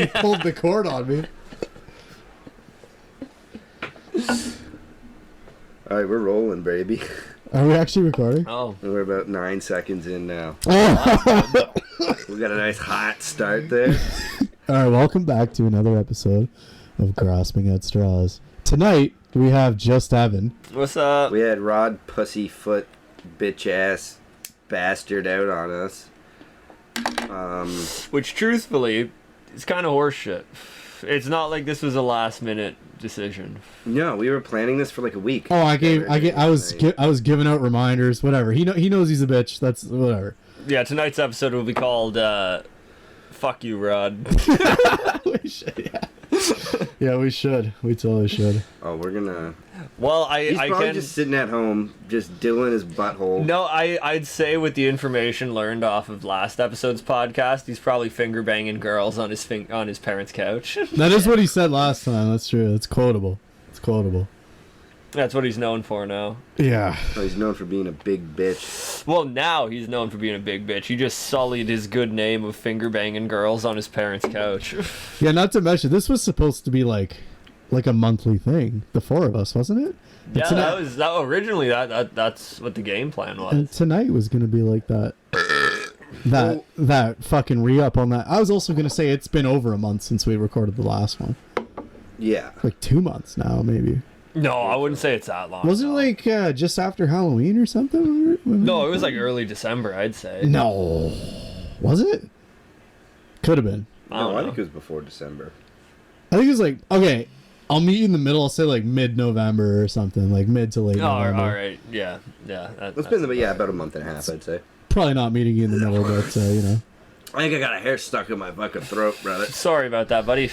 You pulled the cord on me. All right, we're rolling, baby. Are we actually recording? Oh. We're about 9 seconds in now. Oh. We got a nice hot start there. All right, welcome back to another episode of Grasping at Straws. Tonight, we have just Evan. What's up? We had Rod Pussyfoot bitch ass bastard out on us. Which, truthfully, is kind of horseshit. It's not like this was a last minute decision. No, we were planning this for like a week. Oh, I was giving out reminders, whatever. He knows he's a bitch. That's whatever. Yeah, tonight's episode will be called "Fuck You, Rod." We should, yeah. Yeah, we should. We totally should. Oh, we're gonna. Well, He's probably just sitting at home, just diddling his butthole. No, I'd say with the information learned off of last episode's podcast, he's probably finger banging girls on his parents' couch. That is what he said last time. That's true. It's quotable. That's what he's known for now. Yeah. Oh, he's known for being a big bitch. Well, now he's known for being a big bitch. He just sullied his good name of finger banging girls on his parents' couch. Yeah, not to mention, this was supposed to be like a monthly thing. The four of us, wasn't it? Yeah, that originally that's what the game plan was. And tonight was going to be like that. That fucking re-up on that. I was also going to say it's been over a month since we recorded the last one. Yeah. Like 2 months now, maybe. No, I wouldn't say it's that long. Wasn't it like just after Halloween or something? No, it was like early December, I'd say. No. Was it? Could have been. No, I think it was before December. I think it was like, okay, I'll meet you in the middle. I'll say like mid-November or something, like mid to late November. All right, yeah. It's been about a month and a half, I'd say. Probably not meeting you in the middle, but you know. I think I got a hair stuck in my fucking throat, brother. Sorry about that, buddy.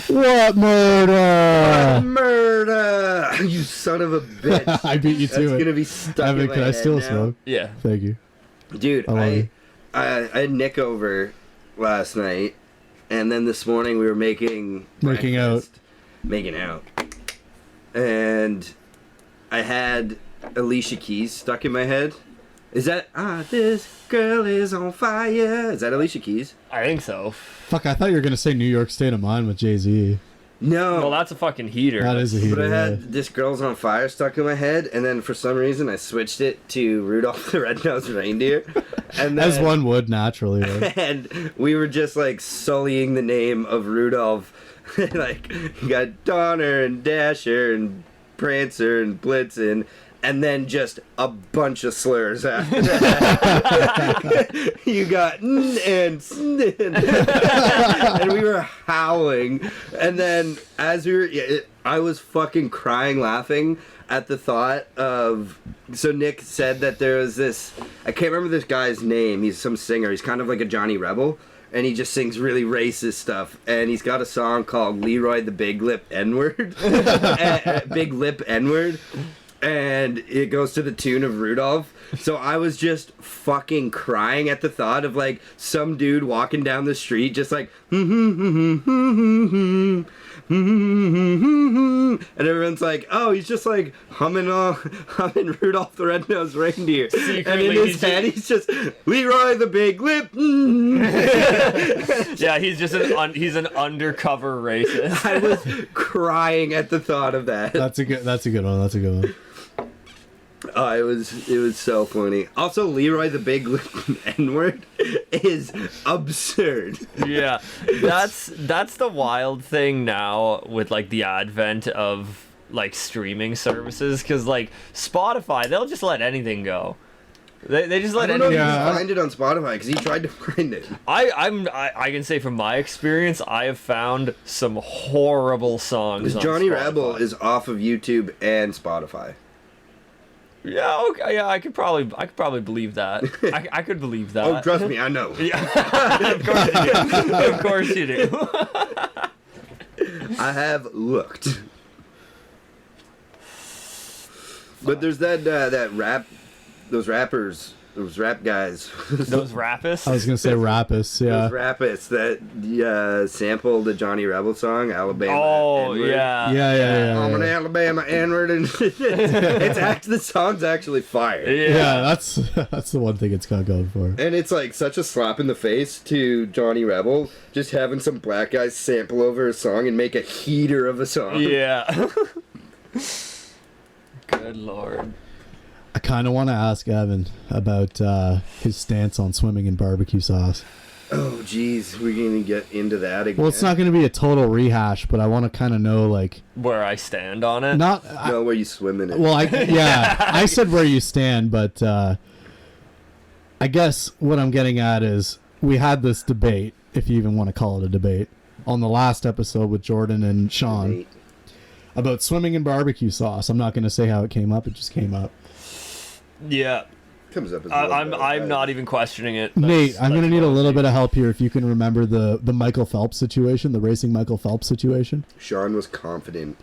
What murder? Murder! You son of a bitch. I beat you to it. That's gonna be stuck Evan, in my can I head still now. smoke? Yeah. Thank you. Dude, I had Nick over last night, and then this morning we were making out. And I had Alicia Keys stuck in my head. Is that, this girl is on fire? Is that Alicia Keys? I think so. Fuck, I thought you were going to say New York State of Mind with Jay-Z. No. Well, that's a fucking heater. That is a heater. But I had yeah. This Girl's on Fire stuck in my head, and then for some reason I switched it to Rudolph the Red-Nosed Reindeer. And then, as one would, naturally. Right? And we were just like sullying the name of Rudolph. Like, you got Donner and Dasher and Prancer and Blitzen. And then just a bunch of slurs after that. You got and and we were howling. And then as we were, I was fucking crying laughing at the thought of. So Nick said that there was this. I can't remember this guy's name. He's some singer. He's kind of like a Johnny Rebel. And he just sings really racist stuff. And he's got a song called Leroy the Big Lip N-Word. Big Lip N-Word. And it goes to the tune of Rudolph. So I was just fucking crying at the thought of like some dude walking down the street just like and everyone's like, oh, he's just like humming Rudolph the Red-Nosed Reindeer. Secretly, and in his head he's just Leroy the Big Lip. Yeah, he's just an undercover racist. I was crying at the thought of that. That's a good one. Oh, it was so funny. Also, Leroy the Big Lip N-Word is absurd. Yeah, that's the wild thing now with like the advent of like streaming services, because like Spotify, they'll just let anything go. They just let anything. I find it on Spotify because he tried to find it. I can say from my experience, I have found some horrible songs. Because Johnny Rebel is off of YouTube and Spotify. Yeah, okay, yeah, I could probably believe that. I could believe that. Oh, trust me, I know. Yeah, of course you do. I have looked. But there's that rap, those rappers Those rap guys. Those rapists. I was gonna say Rapist. Yeah. Those rapists that sampled the Johnny Rebel song, Alabama. Oh N-word. Yeah. I'm an Alabama N-word, and the song's actually fire. Yeah, that's the one thing it's got going for. And it's like such a slap in the face to Johnny Rebel, just having some black guys sample over a song and make a heater of a song. Yeah. Good lord. I kind of want to ask Evan about his stance on swimming in barbecue sauce. Oh, jeez, we're gonna get into that again. Well, it's not going to be a total rehash, but I want to kind of know, like, Where I stand on it. not. know where you swim in it. Well, I said where you stand, but I guess what I'm getting at is we had this debate, if you even want to call it a debate, on the last episode with Jordan and Sean Nate. about swimming in barbecue sauce. I'm not going to say how it came up; it just came up. Yeah. Comes up as I'm not even questioning it. Nate, I'm going to need a little bit of help here if you can remember the Michael Phelps situation, the racing Michael Phelps situation. Sean was confident.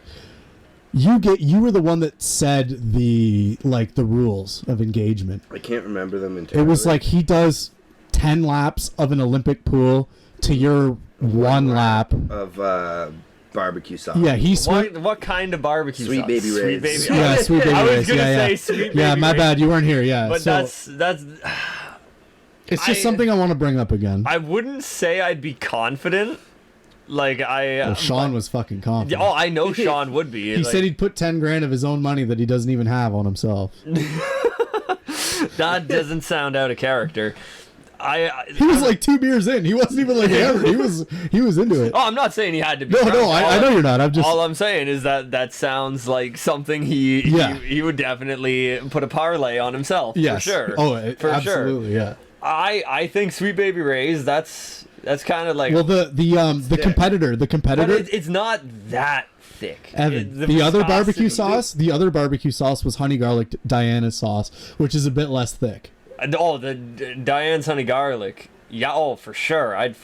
You were the one that said the rules of engagement. I can't remember them entirely. It was like he does 10 laps of an Olympic pool to your one lap. of barbecue sauce. Yeah, he What kind of barbecue Sweet sauce? Baby Sweet Ray's. baby. Yeah, Sweet Baby I was Ray's. gonna Yeah, say yeah. Sweet Baby Yeah, my Ray's, bad, you weren't here. Yeah, But so that's. it's just something I want to bring up again. I wouldn't say I'd be confident. Like Well, Sean was fucking confident. Oh, I know Sean would be. He said he'd put 10 grand of his own money that he doesn't even have on himself. That doesn't sound out of character. He was like 2 beers in. He wasn't even like hammered. He was into it. Oh, I'm not saying he had to be. No, drunk. I know you're not. I'm just. All I'm saying is that sounds like something he would definitely put a parlay on himself. Yes. For sure. Oh, for absolutely, sure. yeah. I think Sweet Baby Ray's that's kind of like. Well, the competitor, but it's not that thick. Evan, the other barbecue sauce was honey garlic Diana's sauce, which is a bit less thick. Oh, the Diane's honey garlic. Yeah, oh, for sure. I'd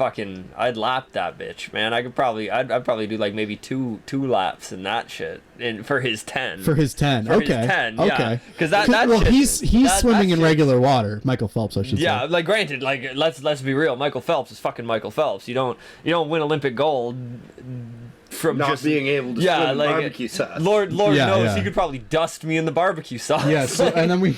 lap that bitch, man. I'd probably do like maybe two laps in that shit. For his 10. For his 10. For okay. his 10, okay. yeah. Because that well, shit, he's swimming in shit- regular water. Michael Phelps, I should say. Yeah, like granted, like let's be real. Michael Phelps is fucking Michael Phelps. You don't win Olympic gold from not just being able to swim in barbecue sauce. Lord Yeah, knows yeah. he could probably dust me in the barbecue sauce. Yeah, so, and then we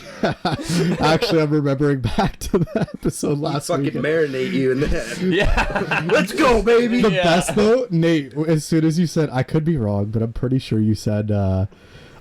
actually, I'm remembering back to the episode last week. Fucking marinate you in that. Yeah. Let's go, baby. The Yeah. best though, Nate, as soon as you said, I could be wrong, but I'm pretty sure you said,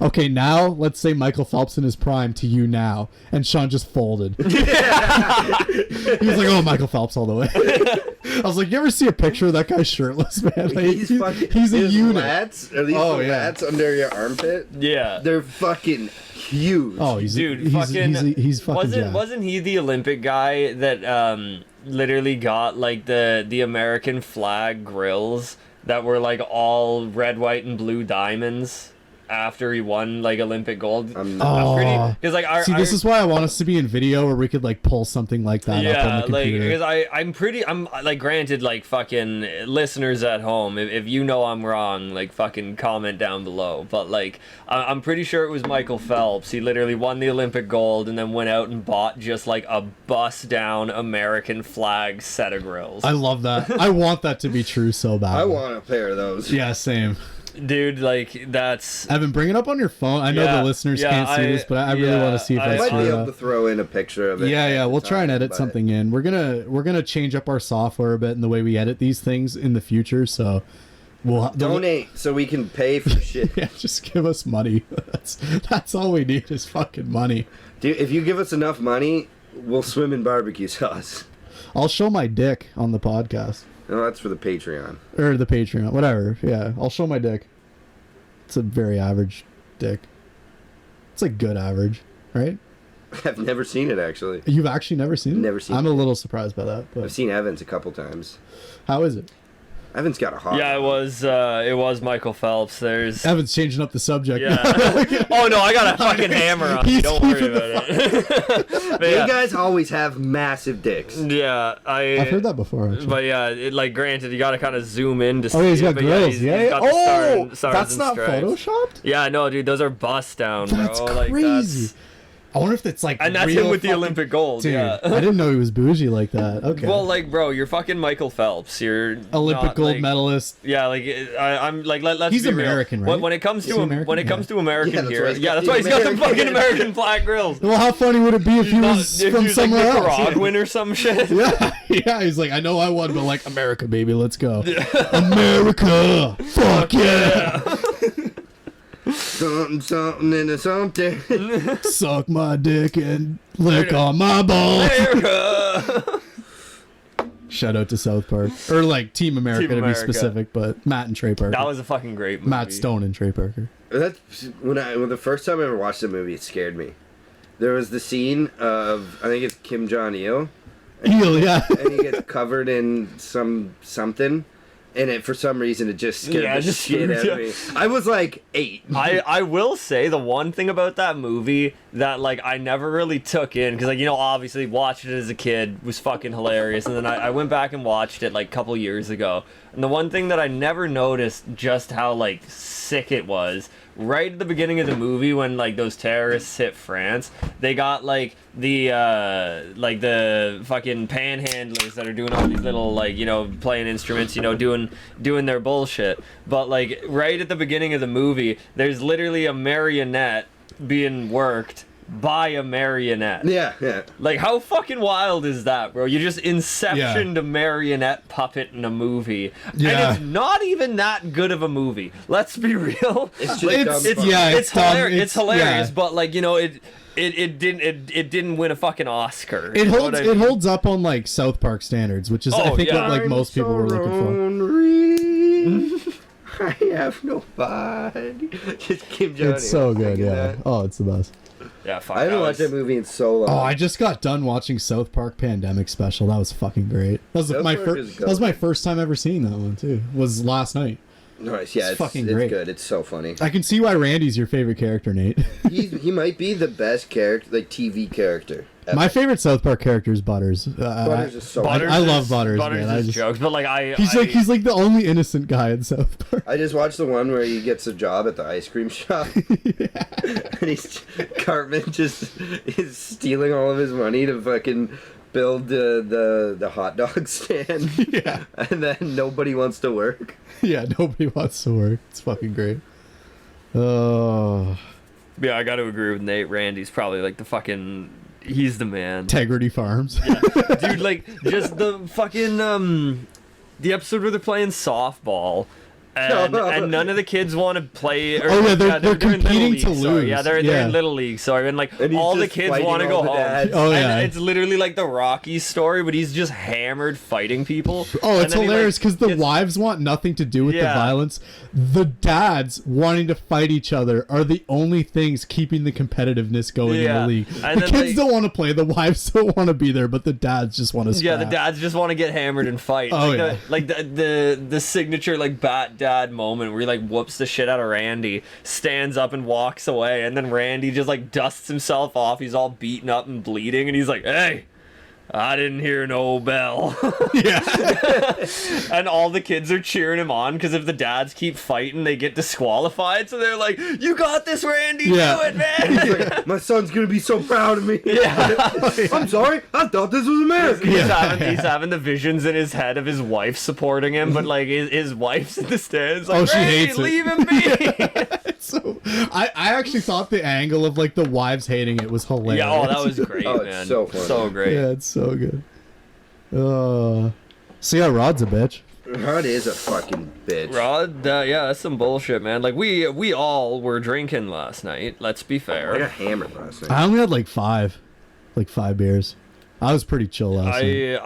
okay, now let's say Michael Phelps in his prime to you now, and Sean just folded. He was like, oh, Michael Phelps all the way. I was like, you ever see a picture of that guy shirtless, man? Like, He's fucking. he's a his unit. Lats, are these Oh, the yeah. lats under your armpit? Yeah. They're fucking huge. Oh, he's Fucking he's fucking jacked. wasn't he the Olympic guy that literally got like the American flag grills that were like all red, white, and blue diamonds after he won like Olympic gold? I'm Oh. not. Because like See, this is why I want us to be in video where we could like pull something like that up on yeah, the like computer. because I'm like granted like fucking listeners at home if you know I'm wrong like fucking comment down below, but like I'm pretty sure it was Michael Phelps. He literally won the Olympic gold and then went out and bought just like a bust down American flag set of grills. I love that. I want that to be true so bad. I want a pair of those. Yeah, same. Dude, like that's Evan, bring it up on your phone. I know Yeah, the listeners yeah, can't see this, but I really want to see if I I I might screw be it able up. to throw in a picture of it. Yeah, we'll try and edit but- something in. We're gonna change up our software a bit and the way we edit these things in the future. So we'll Donate so we can pay for shit. Yeah, just give us money. That's all we need is fucking money. Dude, if you give us enough money, we'll swim in barbecue sauce. I'll show my dick on the podcast No, that's for the Patreon. or the Patreon, whatever. Yeah, I'll show my dick. It's a very average dick. It's a good average, right? I've never seen it, actually. You've actually never seen it? Never seen I'm it. a little surprised by that. I've But seen Evans a couple times. how is it? Evans got a hot yeah, it was Michael Phelps. There's Evan's changing up the subject. yeah. Oh no, I got a fucking hammer on you. Don't worry about it. But You yeah. guys always have massive dicks. Yeah, I've heard that before, actually. But yeah, like granted, you gotta kind of zoom in to see. Oh, yeah, he's got it, but grills. he's Yeah. got the Oh, stars that's and not stripes. photoshopped? Yeah, no, dude, those are bust down, bro. That's Like, crazy. I wonder if it's like And that's real him with the fucking- Olympic gold. Dude, Yeah. I didn't know he was bougie like that. Okay. Well, like, bro, you're fucking Michael Phelps. You're Olympic not, gold like, medalist. Yeah, like I'm like let's He's be real. American, right? When it comes Is to he American? when it comes to American Yeah, that's here, why he's yeah, got that's the why he's got the American- fucking American flag grills. Well, how funny would it be if he Not- was if from he was, like, somewhere else? Nicaraguan or some shit. Yeah, yeah. He's like, I know I won, but like America, baby, let's go. America, fuck yeah. Something into something. Suck my dick and lick on my balls. America. Shout out to South Park, or like Team America Team to be America. specific, but Matt and Trey Parker. That was a fucking great movie. Matt Stone and Trey Parker. That's when the first time I ever watched the movie, it scared me. There was the scene of, I think it's Kim Jong-il, Eel, yeah. and he gets covered in something, and it for some reason it just scared Yeah, the just shit out scared of me. I was like 8. I will say the one thing about that movie that like I never really took in because like obviously watched it as a kid was fucking hilarious, and then I went back and watched it like a couple years ago, and the one thing that I never noticed just how like sick it was right at the beginning of the movie when like those terrorists hit France, they got like the fucking panhandlers that are doing all these little like playing instruments, doing their bullshit, but like right at the beginning of the movie there's literally a marionette being worked by a marionette. Yeah. Like, how fucking wild is that, bro? You just inceptioned Yeah. a marionette puppet in a movie. Yeah. And it's not even that good of a movie. Let's be real. It's just It's- dumb it's- fun. yeah, It's dumb. hilarious. It's hilarious, yeah. but like, it didn't win a fucking Oscar. It You know holds what I it mean? holds up on like South Park standards, which is I Oh, think yeah. what like most people were looking for. I have nobody. Just Kim Jong-il It's so good, singing yeah. that. Oh, it's the best. Yeah, fuck. I haven't that watched was- that movie in so long. Oh, I just got done watching South Park Pandemic Special. That was fucking great. That was South my Park is first. That was my goated. first time ever seeing that one too. Was last night. Nice, yeah, It's it's fucking it's great. good. It's so funny. I can see why Randy's your favorite character, Nate. He might be the best character, like TV character. ever. My favorite South Park character is Butters. Butters is so. Butters- I love Butters, Butters man. is I just- jokes, but like he's like the only innocent guy in South Park. I just watched the one where he gets a job at the ice cream shop, and Cartman just is stealing all of his money to fucking build the hot dog stand. Yeah. And then nobody wants to work. Yeah, nobody wants to work. It's fucking great. Oh, Yeah, I got to agree with Nate. Randy's probably like the fucking. He's the man. Integrity Farms. Dude, like just the fucking the episode where they're playing softball and none of the kids want to play. Or, Oh, yeah, they're doing Little competing League, to sorry. lose. Yeah, they're Yeah. in Little League, sorry, and like And he's all the just kids fighting want to go all the home. dads. Oh, yeah. And it's literally like the Rocky story, but he's just hammered fighting people. Oh, And it's then he, like, hilarious because the gets- wives want nothing to do with the Yeah. violence. The dads wanting to fight each other are the only things keeping the competitiveness going in Yeah. the league. And The then, kids like- don't want to play, the wives don't want to be there, but the dads just want to scrap. Yeah, the dads just want to get hammered and fight. Oh, like, yeah. the signature like bat dad moment where he like whoops the shit out of Randy, stands up and walks away, and then Randy just like dusts himself off. He's all beaten up and bleeding, and he's like, "Hey, I didn't hear no bell." Yeah. And all the kids are cheering him on because if the dads keep fighting, they get disqualified. So they're like, "You got this, Randy. Yeah. Do it, man." My son's gonna be so proud of me. Yeah. I'm sorry. I thought this was America. He's having the visions in his head of his wife supporting him, but like his wife's in the stands. Like, Oh, she "Randy, hates it." leave him be. So I actually thought the angle of like the wives hating it was hilarious. Yeah, oh, that was great, Oh, it's man. so funny. So great. Yeah, it's so good. So yeah, Rod's a bitch. Rod is a fucking bitch. Rod, yeah, that's some bullshit, man. Like we all were drinking last night. Let's be I fair. got hammered last night. I only had like five beers. I was pretty chill last night.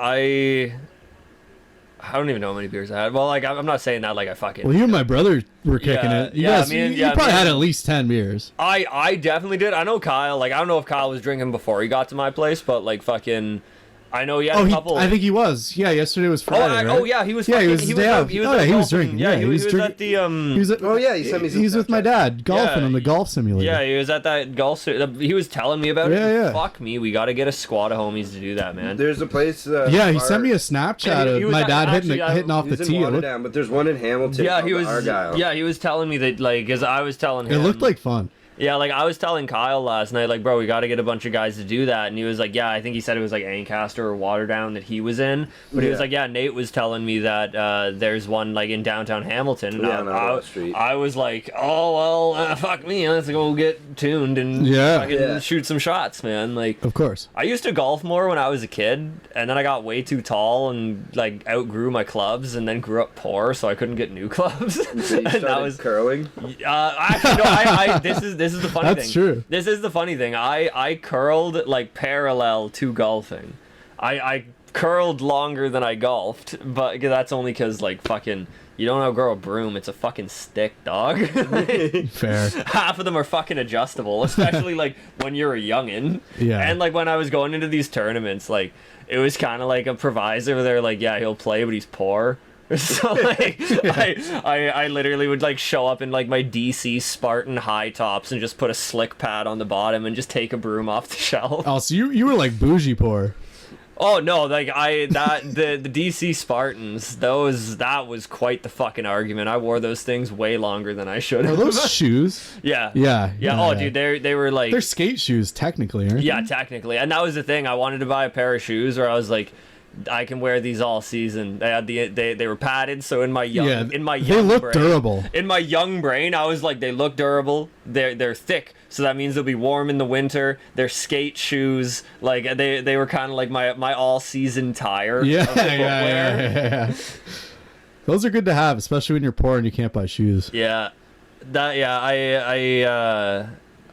I don't even know how many beers I had. Well, like I'm not saying that like I fucking. Well, you and my brother were kicking Yeah, it. You yeah, guys, me and- you yeah, probably me had and- at least 10 beers. I definitely did. I know Kyle. Like I don't know if Kyle was drinking before he got to my place, but like fucking, I know he had a couple. I think he was. Yeah, yesterday was Friday, right? Oh yeah, he was. Yeah, he fucking, was He day was, out. he was Oh, at yeah, he was golfing. drinking. Yeah, Yeah, he was at the He was at, Oh yeah, he sent me some. he's with my Snapchat. dad golfing Yeah, on the golf simulator. Yeah, he was at that golf. He was telling me about it. Yeah, yeah. Fuck me, we got to get a squad of homies to do that, man. There's a place. Yeah, he sent me a Snapchat Yeah, he of was my at- dad actually, hitting off the He's in tee. It looked, Waterdown, but there's one in Hamilton. Yeah, called he was. Argyle. Yeah, he was telling me that like, as I was telling him. it looked like fun. Yeah, like I was telling Kyle last night, like, bro, we got to get a bunch of guys to do that, and he was like, yeah, I think he said it was like Ancaster or Waterdown that he was in, but he was like, yeah, Nate was telling me that there's one like in downtown Hamilton, and I was like, oh well, fuck me, let's go get tuned and fucking shoot some shots, man. Like, of course, I used to golf more when I was a kid, and then I got way too tall and like outgrew my clubs, and then grew up poor, so I couldn't get new clubs. So you started curling? Actually, no, this is the funny thing. That's true. This is the funny thing. I curled like parallel to golfing. I curled longer than I golfed, but that's only because like fucking you don't outgrow a broom. It's a fucking stick, dog. Fair. Half of them are fucking adjustable, especially like when you're a youngin. Yeah. And like when I was going into these tournaments, like it was kind of like a provisor where they're like, yeah, he'll play, but he's poor. So like I literally would like show up in like my DC Spartan high tops and just put a slick pad on the bottom and just take a broom off the shelf. Oh, so you were like bougie poor. Oh no, like the DC Spartans, that was quite the fucking argument. I wore those things way longer than I should have. Are those shoes? Yeah. Yeah. Oh, dude, they were like they're skate shoes technically, aren't yeah, technically. And that was the thing. I wanted to buy a pair of shoes where I was like, I can wear these all season. They had they were padded, so in my young they look brain, durable. In my young brain, I was like, they look durable. They're thick, so that means they'll be warm in the winter. They're skate shoes. Like they were kind of like my all season tire. Yeah. Those are good to have, especially when you're poor and you can't buy shoes. Yeah,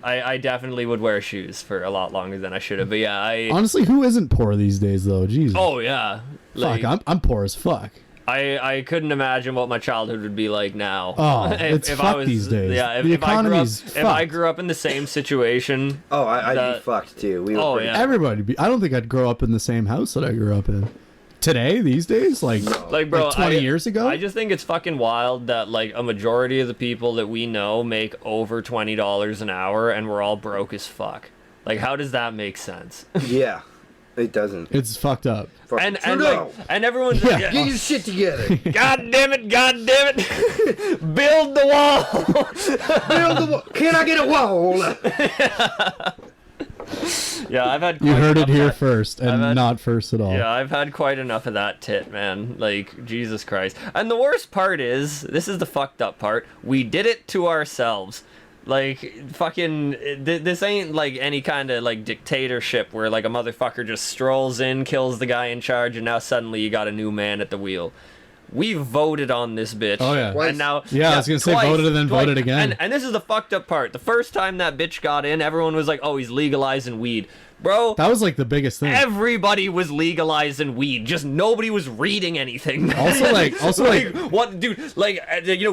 I definitely would wear shoes for a lot longer than I should have. But yeah, honestly, who isn't poor these days though? Jesus. Oh yeah. Like, fuck, I'm poor as fuck. I couldn't imagine what my childhood would be like now. Oh, it's fucked these days. Yeah, the economy's fucked. If I grew up in the same situation. Oh, I'd be fucked too. Everybody. I don't think I'd grow up in the same house that I grew up in. Today, these days, like bro, 20 years ago. I just think it's fucking wild that like a majority of the people that we know make over $20 an hour, and we're all broke as fuck. Like, how does that make sense? Yeah, it doesn't. It's fucked up. And everyone's get your shit together. God damn it! Build the wall. Build the wall. Can I get a wall? Yeah, I've had. You heard it here first, and not first at all. Yeah, I've had quite enough of that tit, man. Like, Jesus Christ. And the worst part is, this is the fucked up part, we did it to ourselves. Like, fucking, this ain't like any kind of like dictatorship where like a motherfucker just strolls in, kills the guy in charge, and now suddenly you got a new man at the wheel. We voted on this bitch. Oh yeah. And now, I was gonna say voted and then voted again. And this is the fucked up part. The first time that bitch got in, everyone was like, "Oh, he's legalizing weed." Bro, that was like the biggest thing. Everybody was legalizing weed, just nobody was reading anything. Also, like what, dude? Like,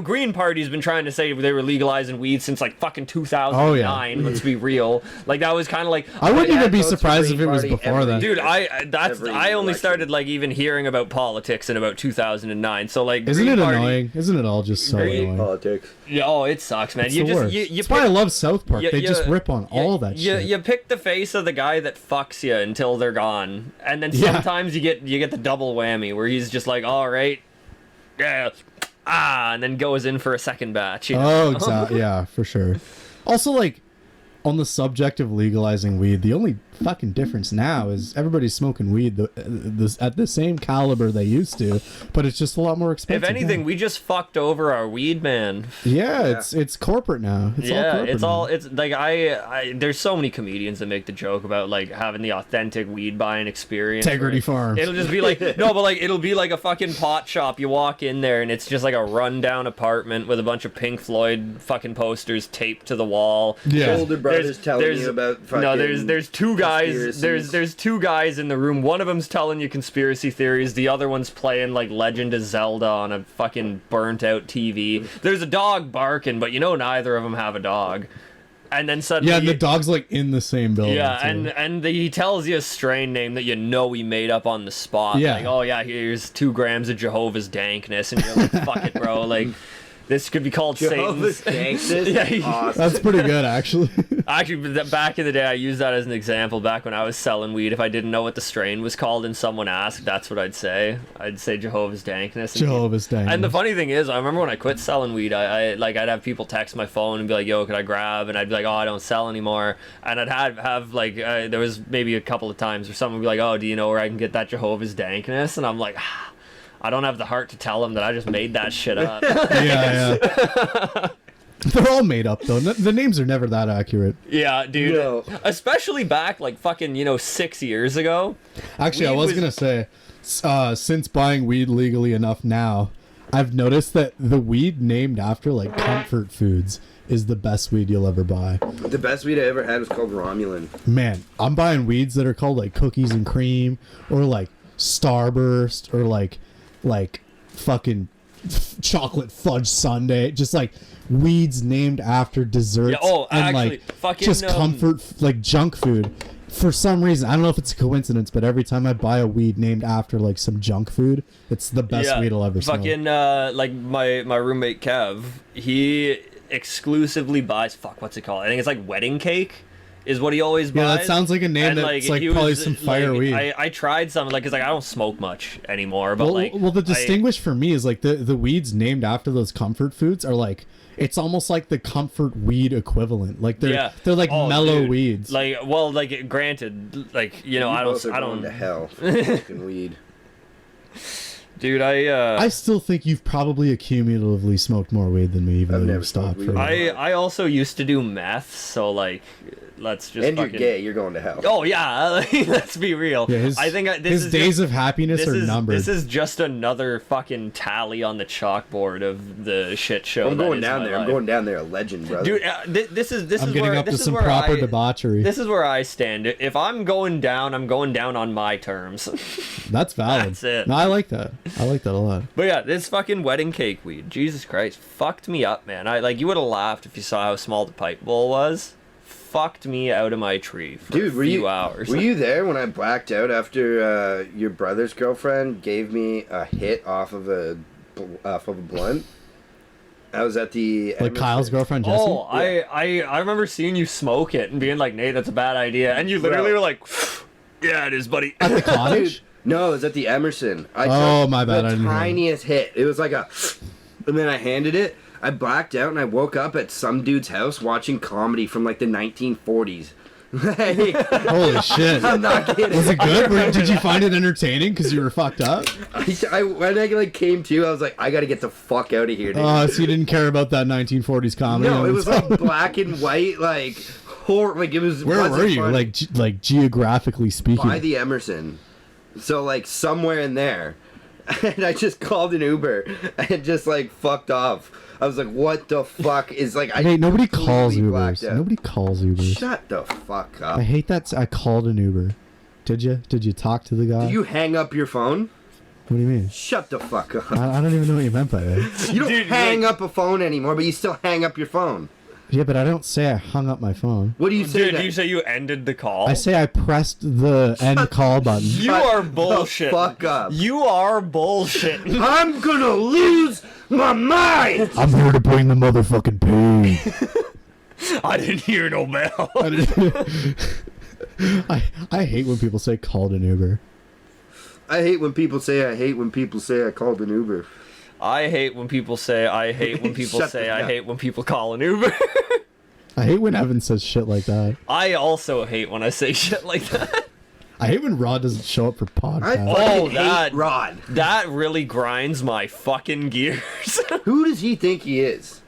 Green Party's been trying to say they were legalizing weed since like fucking 2009. Oh, yeah. Let's be real. Like, that was kind of like. I wouldn't even be surprised if it was before that. Dude, I only started like even hearing about politics in about 2009. So like, isn't it annoying? Isn't it all just so annoying? Politics. Yeah, oh, it sucks, man. It's the worst. That's why I love South Park. They just rip on all that shit. You pick the face of the guy that fucks you until they're gone, and then sometimes you get the double whammy where he's just like, all right, yeah, and then goes in for a second batch. Oh, exactly. Yeah, for sure. Also, like, on the subject of legalizing weed, the only fucking difference now is everybody's smoking weed at the same caliber they used to, but it's just a lot more expensive. If anything, we just fucked over our weed man. Yeah. It's corporate now. It's like I there's so many comedians that make the joke about like having the authentic weed buying experience. Integrity Farms. It'll just be like no, but like it'll be like a fucking pot shop. You walk in there and it's just like a rundown apartment with a bunch of Pink Floyd fucking posters taped to the wall. Yeah. Older brothers telling you about fucking there's two guys. There's two guys in the room. One of them's telling you conspiracy theories. The other one's playing like Legend of Zelda on a fucking burnt out TV. There's a dog barking, but neither of them have a dog. And then suddenly, the dog's like in the same building. Yeah, and he tells you a strain name that he made up on the spot. Yeah. Like, oh yeah, here's 2 grams of Jehovah's dankness, and you're like, fuck it, bro. Like, This could be called Jehovah's Satan's. Dankness? Yeah, he- Awesome. That's pretty good, actually. Actually, back in the day, I used that as an example. Back when I was selling weed, if I didn't know what the strain was called and someone asked, that's what I'd say. I'd say Jehovah's Dankness. Jehovah's Dankness. And the funny thing is, I remember when I quit selling weed, I'd have people text my phone and be like, "Yo, could I grab?" And I'd be like, "Oh, I don't sell anymore." And I'd have like there was maybe a couple of times where someone would be like, "Oh, do you know where I can get that Jehovah's Dankness?" And I'm like, I don't have the heart to tell them that I just made that shit up. Yeah. They're all made up, though. The names are never that accurate. Yeah, dude. No. Especially back, like, fucking, 6 years ago. Actually, I Weed was was- going to say, since buying weed legally enough now, I've noticed that the weed named after, like, comfort foods is the best weed you'll ever buy. The best weed I ever had was called Romulan. Man, I'm buying weeds that are called, like, cookies and cream, or, like, Starburst, or, like fucking chocolate fudge sundae. Just, like, weeds named after desserts. Yeah, oh, and, actually, like, fucking, just comfort, like, junk food. For some reason, I don't know if it's a coincidence, but every time I buy a weed named after, like, some junk food, it's the best weed I'll ever smell. Fucking, like, my roommate Kev, he exclusively buys, what's it called? I think it's, like, wedding cake. Is what he always buys. Yeah, that sounds like a name that's like he probably some fire weed. I tried some, like, cause like I don't smoke much anymore, but well, the distinguish for me is like the weeds named after those comfort foods are like, it's almost like the comfort weed equivalent. Like they're like mellow dude. weeds. Like, well, like granted, like I don't Going to hell. For fucking weed. Dude, I still think you've probably accumulatively smoked more weed than me, even I've though never you've stopped. smoked weed. I also used to do meth, so like, let's just. And fucking... you're gay. You're going to hell. Oh yeah, let's be real. Yeah, I think his days of happiness are numbered. This is just another fucking tally on the chalkboard of the shit show. I'm that going is down my there. life. I'm going down there, a legend, brother. Dude, this is I'm getting where up this to is some where proper I, debauchery. This is where I stand. If I'm going down, I'm going down on my terms. That's valid. That's it. No, I like that. I like that a lot. But yeah, this fucking wedding cake weed, Jesus Christ, fucked me up, man. You would have laughed if you saw how small the pipe bowl was. Fucked me out of my tree for Dude, a few hours. Were you there when I blacked out after your brother's girlfriend gave me a hit off of a blunt? I was at the Like Kyle's girlfriend Jessie. Oh, I remember seeing you smoke it and being like, Nate, that's a bad idea. And you literally Bro. were like, yeah, it is, buddy. At the cottage. Dude, no, it was at the Emerson. I Oh, took my bad, The I didn't know. tiniest hit. It was like a, and then I handed it. I blacked out and I woke up at some dude's house watching comedy from like the 1940s. Like, Holy shit. I'm not kidding. Was it good? Did you find it entertaining because you were fucked up? When I like came to, I was like, I gotta get the fuck out of here, dude. So you didn't care about that 1940s comedy? No, it was like black and white, like horror. Like it was. Where wasn't were you? funny. Like geographically speaking. By the Emerson, so like somewhere in there, and I just called an Uber and just like fucked off. I was like, what the fuck is like? Hey, nobody calls completely blacked Ubers. out. Nobody calls Ubers. Shut the fuck up. I hate that. I called an Uber. Did you? Did you talk to the guy? Do you hang up your phone? What do you mean? Shut the fuck up. I don't even know what you meant by that. You don't Dude, hang like- up a phone anymore, but you still hang up your phone. Yeah, but I don't say I hung up my phone. What do you say? Dude, then? you say you ended the call? I say I pressed the end call button. You Shut are the bullshit. fuck up. You are bullshit. I'm gonna lose my mind. I'm here to bring the motherfucking pain. I didn't hear no bell. I hate when people say called an Uber. I hate when people say I called an Uber. I hate when people say I hate when people Shut say the- I yeah. hate when people call an Uber. I hate when Evan says shit like that. I also hate when I say shit like that. I hate when Rod doesn't show up for I podcasts. fucking hate that- Rod. That really grinds my fucking gears. Who does he think he is?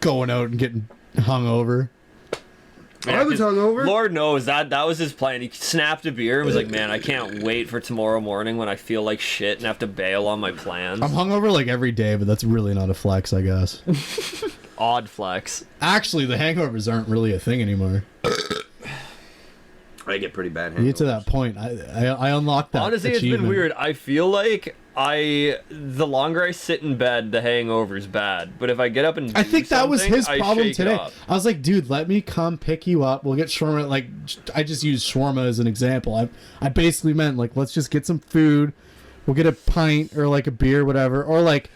Going out and getting hungover. I was hungover. Lord knows that was his plan. He snapped a beer and was like, "Man, I can't wait for tomorrow morning when I feel like shit and have to bail on my plans." I'm hungover like every day, but that's really not a flex, I guess. Odd flex. Actually, the hangovers aren't really a thing anymore. I get pretty bad hangovers. You get to that point. I unlocked that. Honestly, it's been achievement. weird. I feel like the longer I sit in bed, the hangover's bad. But if I get up and I do think that was something, his I problem shake it today. up. I was like, dude, let me come pick you up. We'll get shawarma. Like, I just used shawarma as an example. I basically meant, like, let's just get some food. We'll get a pint or, like, a beer, whatever. Or, like,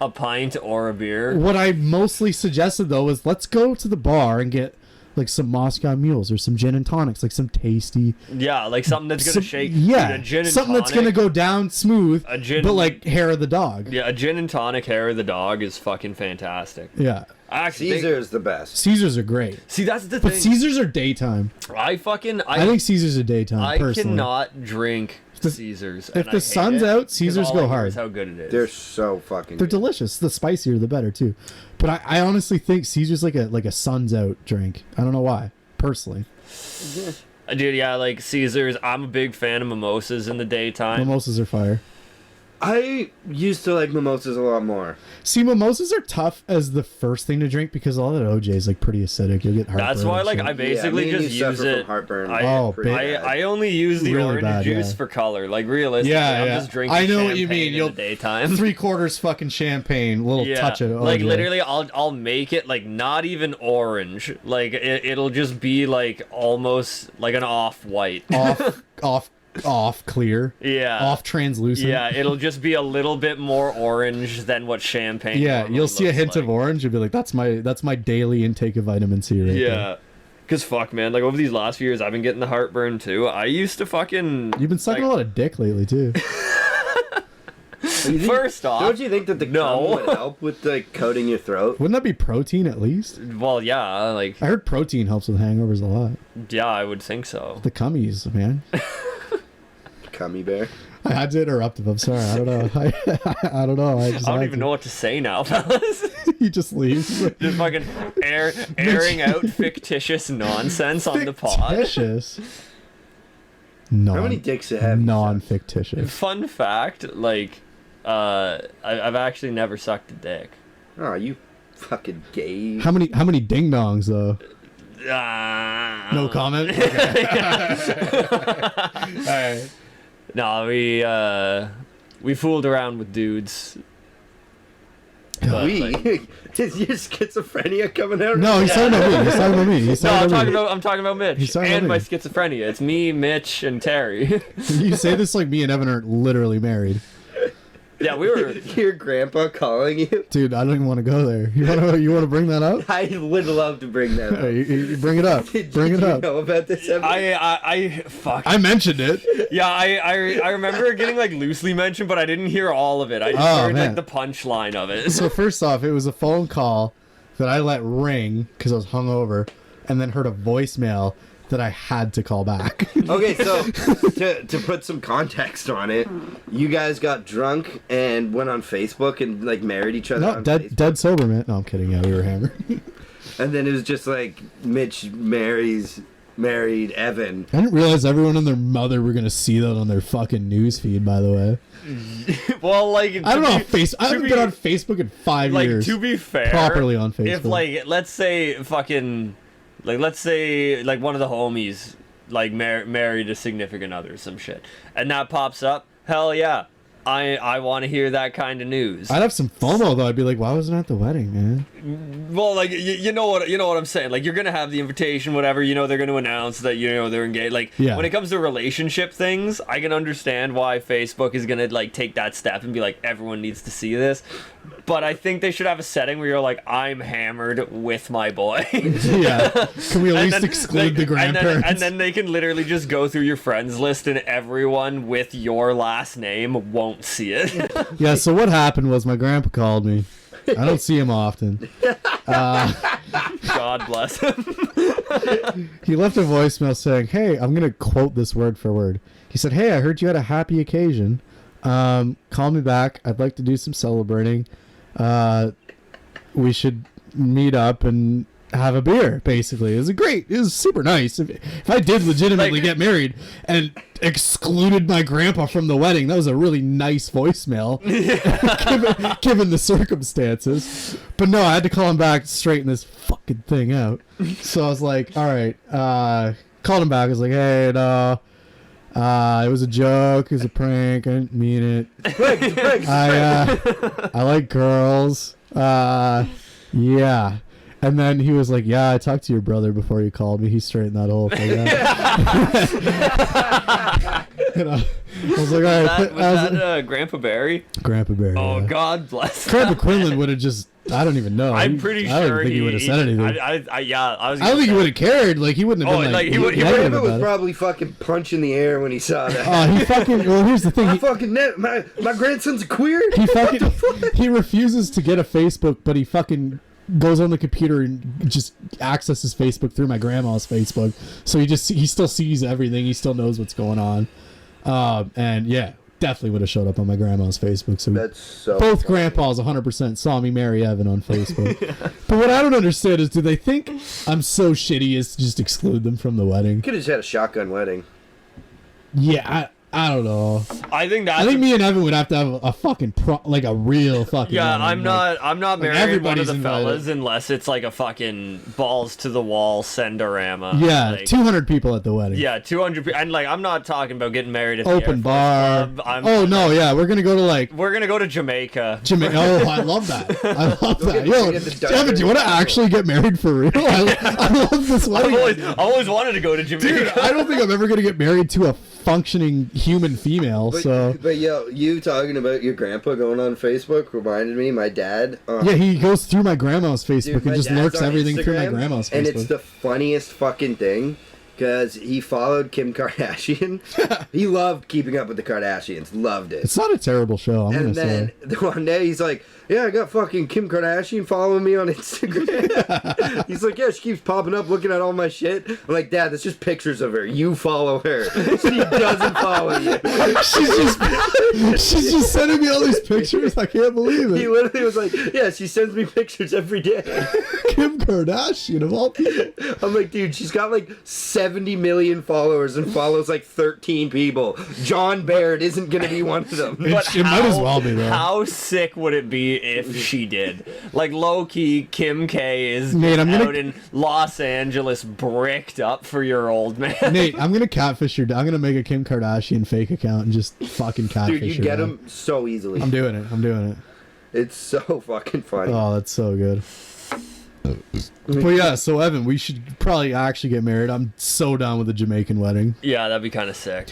a pint or a beer. What I mostly suggested though was let's go to the bar and get like some Moscow mules or some gin and tonics, like some tasty. Yeah, like something that's gonna shake. Yeah, dude, a gin and something tonic, that's gonna go down smooth. A gin, but like hair of the dog. Yeah, a gin and tonic hair of the dog is fucking fantastic. Yeah. Actually, Caesar's the best. Caesars are great. See, that's the But thing. Caesars are daytime. I think Caesars are daytime. I personally. cannot drink Caesars. If the sun's out, Caesars go hard. How good it is. They're so fucking. They're good. delicious. The spicier, the better too. But I honestly think Caesar's like a sun's out drink. I don't know why. Personally, Dude, yeah, like Caesars. I'm a big fan of mimosas in the daytime. mimosas are fire. I used to like mimosas a lot more. See, mimosas are tough as the first thing to drink because all that OJ is like pretty acidic. You'll get heartburn. That's why, like, I basically me and just you use suffer from it. heartburn. I only use the Really orange bad, juice yeah. for color. Like realistically, Yeah, I'm yeah. just drinking. I know what you champagne mean. in You'll the daytime. 3/4 fucking champagne, little touch of OJ. like literally, I'll make it like not even orange. Like it'll just be like almost like an off white. off clear. Yeah. Off translucent. Yeah, it'll just be a little bit more orange than what champagne. Yeah, normally you'll see a looks hint like. of orange. You'll be like, that's my daily intake of vitamin C right there. Yeah. Cause fuck, man, like over these last few years, I've been getting the heartburn too. I used to fucking. You've been sucking like, a lot of dick lately too. First off, don't you think that the cum would help with like coating your throat? Wouldn't that be protein at least? well, yeah, like I heard protein helps with hangovers a lot. yeah, I would think so. The cummies, man. Cummy bear. I had to interrupt him. I'm sorry. I don't know. I don't know. I I don't even know what to say now, fellas. He just leaves. Just fucking airing out fictitious nonsense on the pod. Fictitious. How many dicks have you Non-fictitious. Fun fact, like, I've actually never sucked a dick. Oh, you fucking gay. How many ding dongs though? No comment. Okay. All right. No, we fooled around with dudes. But, We? like- Is your schizophrenia coming out? No, he's talking about me. He's talking about me. He's No, talking about me. I'm talking about Mitch He's talking about and my me. schizophrenia. It's me, Mitch, and Terry. You say this like me and Evan are literally married. Yeah, we were. Your grandpa calling you? Dude, I don't even want to go there. You want to bring that up? I would love to bring that up. Hey, you bring it up. Did Bring it you up. know about this ever? Fuck. I mentioned it. Yeah, I remember it getting like loosely mentioned, but I didn't hear all of it. I just Oh, heard man. like the punchline of it. So first off, it was a phone call that I let ring because I was hungover, and then heard a voicemail that I had to call back. Okay, so to put some context on it, you guys got drunk and went on Facebook and like married each other No, on dead Facebook. dead sober, man. No, I'm kidding. Yeah, we were hammered. And then it was just like Mitch married Evan. I didn't realize everyone and their mother were gonna see that on their fucking news feed. By the way, Well, like I don't know. I haven't been on Facebook in 5 like years. to be fair, properly on Facebook. If like let's say one of the homies like married a significant other or some shit, and that pops up, hell yeah, I want to hear that kind of news. I'd have some FOMO though. I'd be like, why wasn't I at the wedding, man? Well, like you know what I'm saying. Like you're gonna have the invitation, whatever. You know they're gonna announce that they're engaged. Like Yeah. when it comes to relationship things, I can understand why Facebook is gonna like take that step and be like everyone needs to see this. But I think they should have a setting where you're like, I'm hammered with my boy. Yeah. Can we at least exclude the grandparents? And then they can literally just go through your friends list and everyone with your last name won't see it. Yeah, so what happened was my grandpa called me. I don't see him often. God bless him. He left a voicemail saying, hey, I'm going to quote this word for word. He said, hey, I heard you had a happy occasion. Call me back. I'd like to do some celebrating. We should meet up and have a beer, basically. It was super nice. If I did legitimately get married and excluded my grandpa from the wedding, that was a really nice voicemail, given the circumstances. But no, I had to call him back to straighten this fucking thing out. So I was like, all right, called him back. I was like, hey, no, it was a joke. It was a prank. I didn't mean it. I like girls. Yeah. And then he was like, "Yeah, I talked to your brother before you called me. He straightened that whole thing out." And I was like, "All right." Was that Grandpa Barry? Grandpa Barry. Oh, yeah. God bless. Grandpa Quinlan would have just. I don't even know. I'm pretty I don't sure think he would have said anything. I was. I don't think he would have cared. Like he wouldn't have been like. he would- he negative Grandpa was about it. probably fucking punching the air when he saw that. Oh, he fucking. Well, here's the thing. My grandson's queer. He fucking. He refuses to get a Facebook, but he fucking goes on the computer and just accesses Facebook through my grandma's Facebook. So he still sees everything. He still knows what's going on. And yeah, definitely would have showed up on my grandma's Facebook. So That's so. both funny. grandpas 100% saw me marry Evan on Facebook. But what I don't understand is, do they think I'm so shitty as to just exclude them from the wedding? Could have just had a shotgun wedding. Yeah, I don't know. I think that's. I think me and Evan would have to have a fucking like a real fucking. Yeah, wedding. I'm not marrying one of everybody's the invited. fellas unless it's like a fucking balls to the wall Sendorama. Yeah, like, 200 people at the wedding. Yeah, 200 people. And like, I'm not talking about getting married at the Open Air Force bar. Club. Oh no, yeah, we're gonna go to like We're gonna go to Jamaica. Jamaica. Oh, I love that. I love that. Yo, get the Evan, do you want to actually get married for real? I love this wedding. I've always wanted to go to Jamaica. Dude, I don't think I'm ever gonna get married to a functioning human female. So But yo, you talking about your grandpa going on Facebook reminded me, my dad. yeah, he goes through my grandma's Facebook Dude, my and just dad's lurks on everything through my Instagram, grandma's Facebook. And it's the funniest fucking thing. Because he followed Kim Kardashian. He loved Keeping Up with the Kardashians. Loved it. It's not a terrible show, I'm And gonna then say. one day he's like, "Yeah, I got fucking Kim Kardashian following me on Instagram." He's like, "Yeah, she keeps popping up looking at all my shit." I'm like, "Dad, that's just pictures of her. You follow her. She doesn't follow you." She's just sending me all these pictures. I can't believe He it. literally was like, "Yeah, she sends me pictures every day." Kim Kardashian of all people. I'm like, dude, she's got like 70 million followers and follows like 13 people. John Baird isn't gonna be one of them. It might as well be though. How sick would it be if she did? Like, low-key, Kim K is Nate, I'm gonna- out in Los Angeles bricked up for your old man. Nate, I'm gonna catfish your. I'm gonna make a Kim Kardashian fake account and just fucking catfish Dude, you her get dad. him so easily. I'm doing it. It's so fucking funny. Oh, that's so good. But yeah, so Evan, we should probably actually get married. I'm so down with the Jamaican wedding. Yeah, that'd be kind of sick.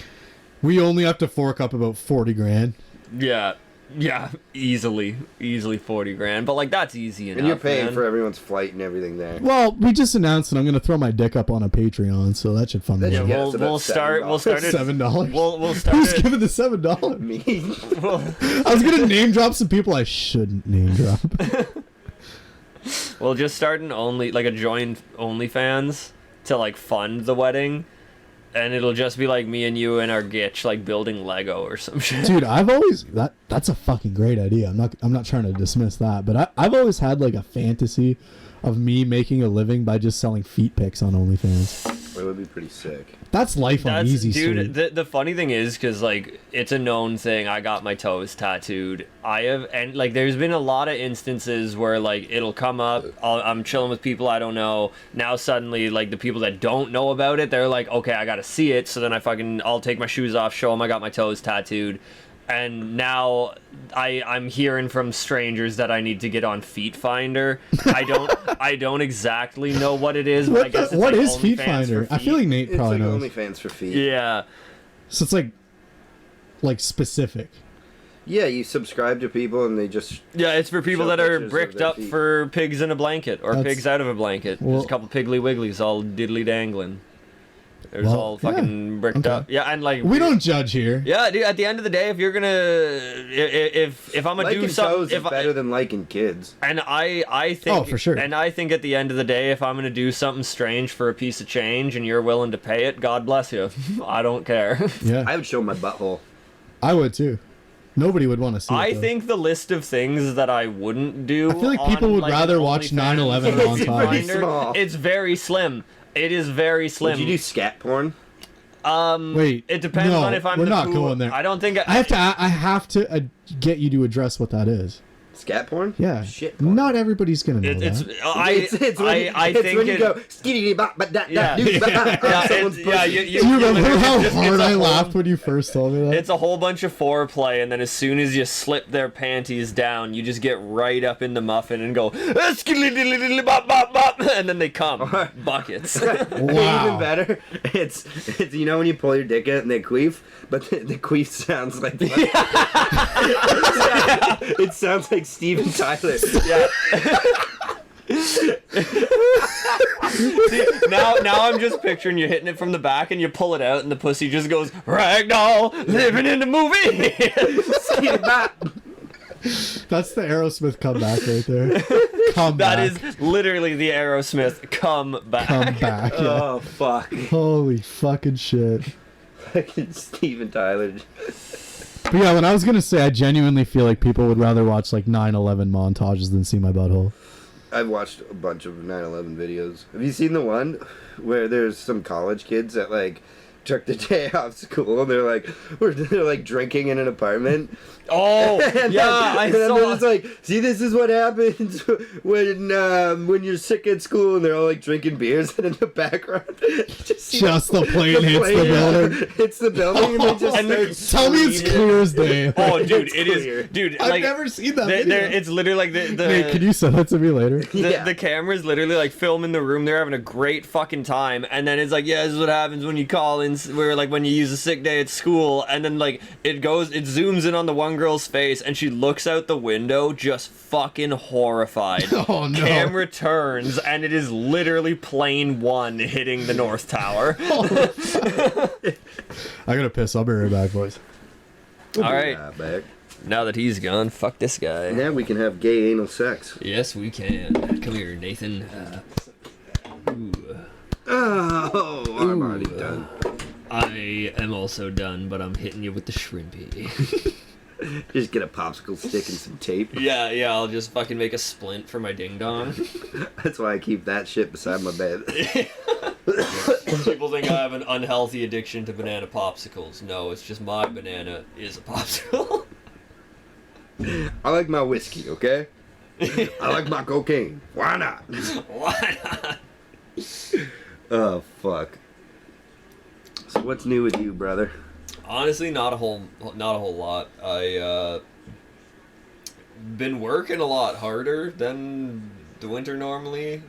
We only have to fork up about 40 grand. Yeah, easily 40 grand. But like, that's easy enough. And you're paying man. for everyone's flight and everything there. Well, we just announced that I'm gonna throw my dick up on a Patreon, so that should fund the That should wedding. get We'll, us about we'll start. We'll start it. $7. We'll start Who's it. giving the $7? Me. I was gonna name drop some people I shouldn't name drop. We'll just start a joint OnlyFans to like fund the wedding, and it'll just be like me and you and our gitch like building Lego or some shit. Dude, I've always that's a fucking great idea. I'm not trying to dismiss that, but I've always had like a fantasy of me making a living by just selling feet pics on OnlyFans. It would be pretty sick. That's life on Easy Street. Dude, the funny thing is, because like it's a known thing, I got my toes tattooed. And like there's been a lot of instances where like it'll come up, I'm chilling with people I don't know. Now suddenly like the people that don't know about it, they're like, okay, I gotta see it. So then I'll take my shoes off, show them I got my toes tattooed. And now I'm hearing from strangers that I need to get on Feet Finder. I don't exactly know what it is, but I guess it's what like is Feet OnlyFans Finder? for I feel like feet. Nate It's probably like knows. OnlyFans for feet. Yeah. So it's like specific. Yeah, you subscribe to people and they just. Yeah, it's for people Show that are pictures of bricked their up feet. for pigs in a blanket or That's- pigs out of a blanket. well- There's a couple piggly wigglies all diddly dangling. There's Well, all fucking yeah, bricked okay. up. Yeah, and like We don't judge here. Yeah, dude. At the end of the day, if you're gonna, if I'm gonna do Liking something, toes is better than liking kids. and I think, Oh, for sure. And I think at the end of the day, if I'm gonna do something strange for a piece of change and you're willing to pay it, God bless you. I don't care. Yeah, I would show my butthole. I would too. Nobody would want to see it. I though. think the list of things that I wouldn't do. I feel like people on, would like, rather an watch OnlyFans 9/11 on Feet time. Pretty Finder, small. It's very slim. It is very slim. Would you do scat porn? Wait, It depends no, on if I'm we're the not cool- going there. I don't think I have to get you to address what that is. Scat porn? Yeah. Shit porn. Not everybody's gonna know It's that. It's when you go skitty bop but that Yeah. someone's Yeah, pussy. Do you remember literally how just- hard it's a I whole- laughed when you first told me that? It's a whole bunch of foreplay, and then as soon as you slip their panties down, you just get right up in the muffin and go, "Skidly-diddly-diddly-bop, bop, bop," and then they come buckets. Wow. Even better, it's you know when you pull your dick out and they queef, but the queef sounds like it sounds like Steven Tyler. Yeah. See, now I'm just picturing you hitting it from the back and you pull it out and the pussy just goes ragdoll living in the movie. Skitty bop. That's the Aerosmith comeback right there. Come That back. is literally the Aerosmith come back. Come back. Yeah. Oh fuck! Holy fucking shit. Fucking Steven Tyler. But yeah, when I was gonna say, I genuinely feel like people would rather watch like 9/11 montages than see my butthole. I've watched a bunch of 9/11 videos. Have you seen the one where there's some college kids that like took the day off school and they're like drinking in an apartment? Oh, And yeah, then, I and then saw. they're just like, see, this is what happens when you're sick at school, and they're all like drinking beers, and in the background, you just see Just the plane hits the plane building. hits the building, and they just And start Tell me it's screaming. clear as day. Oh, dude, It's it clear. is, dude. I've like, never seen that they- video. it's literally like the Nate, can you send that to me later? Yeah. the camera's literally like filming the room. They're having a great fucking time, and then it's like, yeah, this is what happens when you call in, where like when you use a sick day at school, and then like it zooms in on the one girl's face, and she looks out the window just fucking horrified. Oh, no. Camera turns, and it is literally plane 1 hitting the North Tower. I gotta piss. I'll be right back, boys. All right, Back. now that he's gone, fuck this guy. Now we can have gay anal sex. Yes, we can. Come here, Nathan. Ooh. Oh, I'm already done. I am also done, but I'm hitting you with the shrimpy. Just get a popsicle stick and some tape. Yeah, I'll just fucking make a splint for my ding dong. That's why I keep that shit beside my bed. People think I have an unhealthy addiction to banana popsicles. No, it's just my banana is a popsicle. I like my whiskey, okay? I like my cocaine. Why not? Why not? Oh, fuck. So what's new with you, brother? Honestly, not a whole lot. I been working a lot harder than the winter normally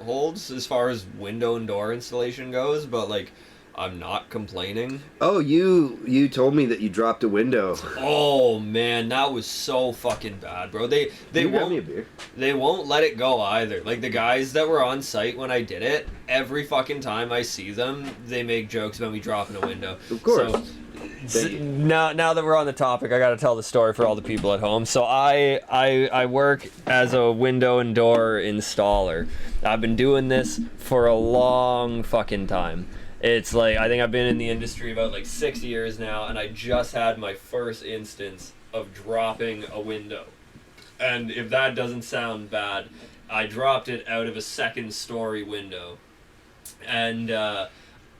holds as far as window and door installation goes, but like I'm not complaining. Oh, you told me that you dropped a window. Oh man, that was so fucking bad, bro. They You got me a won't beer. they won't let it go either. Like the guys that were on site when I did it, every fucking time I see them, they make jokes about me dropping a window. Of course. So, now that we're on the topic, I got to tell the story for all the people at home. So I work as a window and door installer. I've been doing this for a long fucking time. It's like I think I've been in the industry about like 6 years now, and I just had my first instance of dropping a window. And if that doesn't sound bad, I dropped it out of a second-story window. And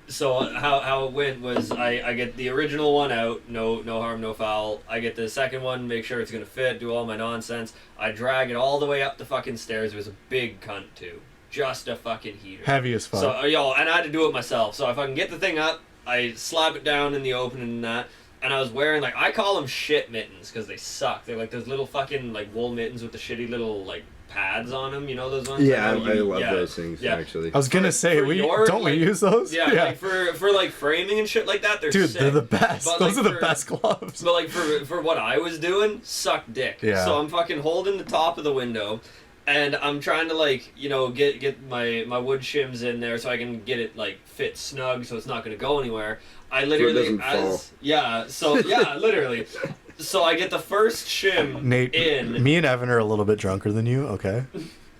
so how it went was I get the original one out, no harm, no foul. I get the second one, make sure it's gonna fit, do all my nonsense. I drag it all the way up the fucking stairs. It was a big cunt too. Just a fucking heater. Heavy as fuck. So, and I had to do it myself. So if I can get the thing up, I slap it down in the opening and that. And I was wearing, like, I call them shit mittens because they suck. They're like those little fucking, like, wool mittens with the shitty little, like, pads on them. You know those ones? Yeah, I Like, how love yeah, those things, yeah. actually. I was gonna say, for we your, don't we like- use those? Yeah, like for like framing and shit like that, they're Dude, sick. they're the best. But, Those like, are the for- best gloves. But like for what I was doing, suck dick. Yeah. So I'm fucking holding the top of the window, and I'm trying to like get my wood shims in there so I can get it like fit snug so it's not gonna go anywhere. I literally doesn't fall. literally. So I get the first shim Nate, in. me and Evan are a little bit drunker than you. Okay,